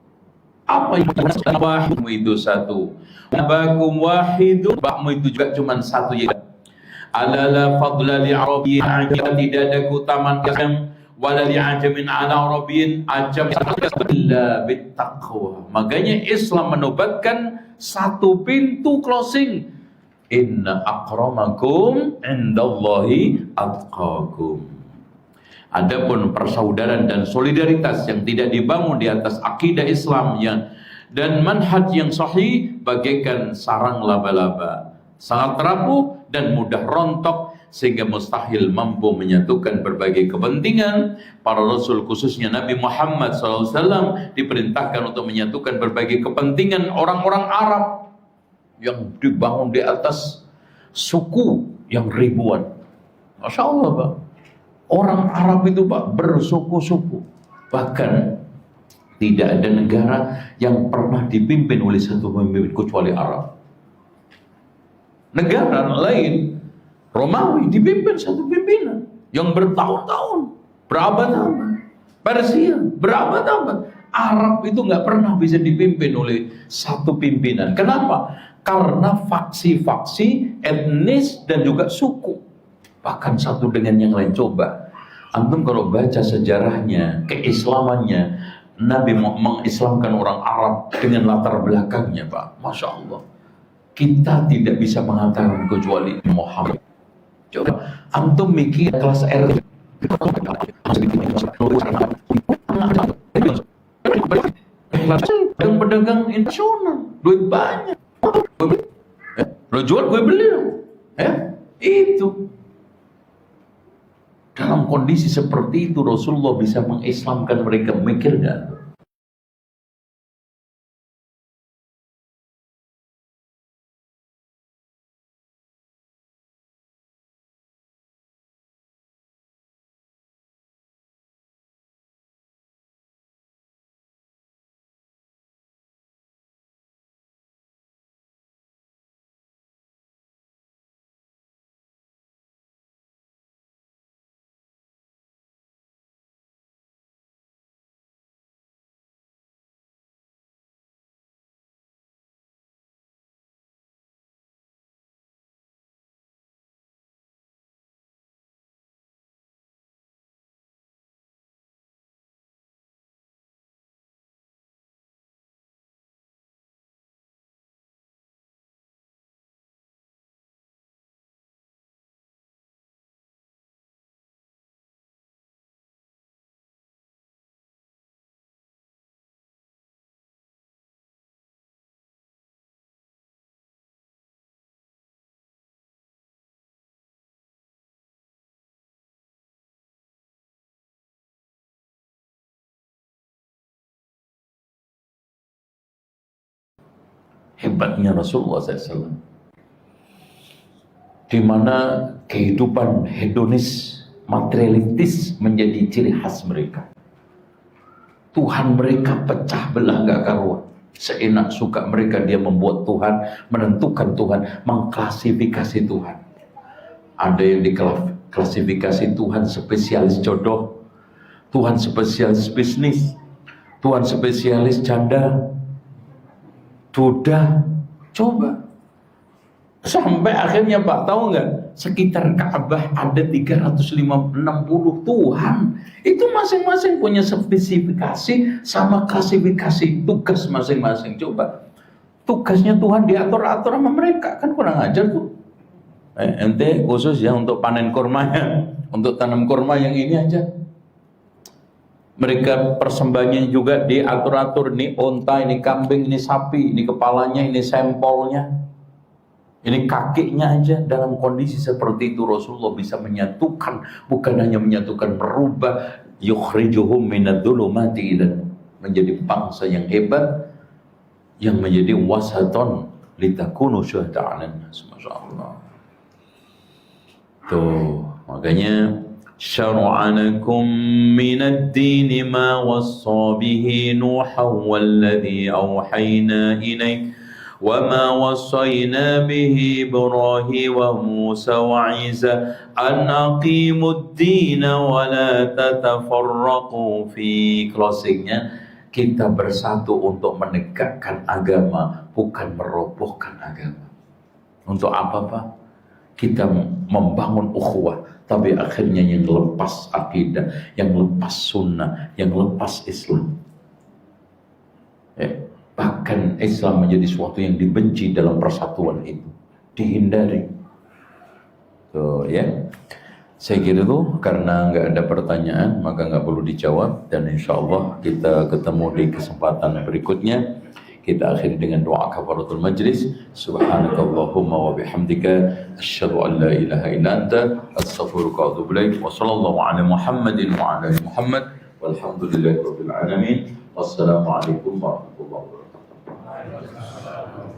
apa yang wahidmu itu satu, nabakum wahidun, bakmu itu juga cuma satu ya. Alala fadla li arabiyyin ajam, tidak ada keutamaan yang wala li ajamin ala arabiyyin ajam illa bittaqwa. Makanya Islam menobatkan satu pintu closing. Inna akramakum indallahi atqakum. Adapun persaudaraan dan solidaritas yang tidak dibangun di atas akidah Islam dan manhaj yang sahih bagaikan sarang laba-laba, sangat rapuh dan mudah rontok sehingga mustahil mampu menyatukan berbagai kepentingan. Para Rasul khususnya Nabi Muhammad SAW diperintahkan untuk menyatukan berbagai kepentingan orang-orang Arab yang dibangun di atas suku yang ribuan. Masya Allah Pak. Orang Arab itu Pak bersuku-suku. Bahkan tidak ada negara yang pernah dipimpin oleh satu pemimpin kecuali Arab. Negara lain, Romawi dipimpin satu pimpinan yang bertahun-tahun, berabad-abad. Persia berabad-abad. Arab itu nggak pernah bisa dipimpin oleh satu pimpinan. Kenapa? Karena faksi-faksi, etnis dan juga suku. Bahkan satu dengan yang lain. Coba antum kalau baca sejarahnya, keislamannya, Nabi mengislamkan orang Arab dengan latar belakangnya Pak, Masya Allah, kita tidak bisa mengatakan kecuali Muhammad. Coba antum mikir kelas R pedagang internasional, duit banyak, lo jual gue beli loh, itu. Dalam kondisi seperti itu Rasulullah bisa mengislamkan mereka, mikir nggak? Hebatnya Rasulullah SAW. Di mana kehidupan hedonis, materialistis menjadi ciri khas mereka. Tuhan mereka pecah belah gak karuan. Seenak suka mereka dia membuat Tuhan, menentukan Tuhan, mengklasifikasi Tuhan. Ada yang diklasifikasi Tuhan spesialis jodoh, Tuhan spesialis bisnis, Tuhan spesialis janda, duda. Coba. Sampai akhirnya Pak, tahu nggak? Sekitar Ka'bah ada 360 Tuhan. Itu masing-masing punya spesifikasi sama klasifikasi tugas masing-masing. Coba. Tugasnya Tuhan diatur-atur sama mereka. Kan kurang ajar tuh. Ente khusus ya untuk panen kurmanya, untuk tanam kurma yang ini aja. Mereka persembahannya juga diatur-atur. Ini onta, ini kambing, ini sapi, ini kepalanya, ini sempolnya, ini kakinya aja. Dalam kondisi seperti itu Rasulullah bisa menyatukan, bukan hanya menyatukan, merubah. Yukhrijuhum minadh-dhulumati ila, menjadi bangsa yang hebat, yang menjadi wasaton litakunu syuhada'a 'alan nas. Masyaallah. Tuh, makanya syara'anakum minad dini ma wassa bihi Nuhan walladhi awhayna ilaik wa ma wassayna bihi Ibrahim wa Musa wa Isa an aqimud dina wa la tatafarraqu fi. Closingnya, kita bersatu untuk menegakkan agama, bukan merobohkan agama. Untuk apa Pak? Kita membangun ukhuwah, tapi akhirnya yang lepas akidah, yang lepas sunnah, yang lepas Islam. Bahkan Islam menjadi sesuatu yang dibenci dalam persatuan itu, dihindari. Tuh ya, saya kira tuh karena nggak ada pertanyaan maka nggak perlu dijawab, dan insya Allah kita ketemu di kesempatan berikutnya. Kita akhiri dengan doa kafaratul majlis. Subhanakallahumma wa bihamdika asyhadu an la ilaha illa anta astaghfiruka wa atubu ilaik. Wa sallallahu ala Muhammadin wa ala ali Muhammad walhamdulillahi rabbil alamin. Wassalamu alaikum warahmatullahi wabarakatuh.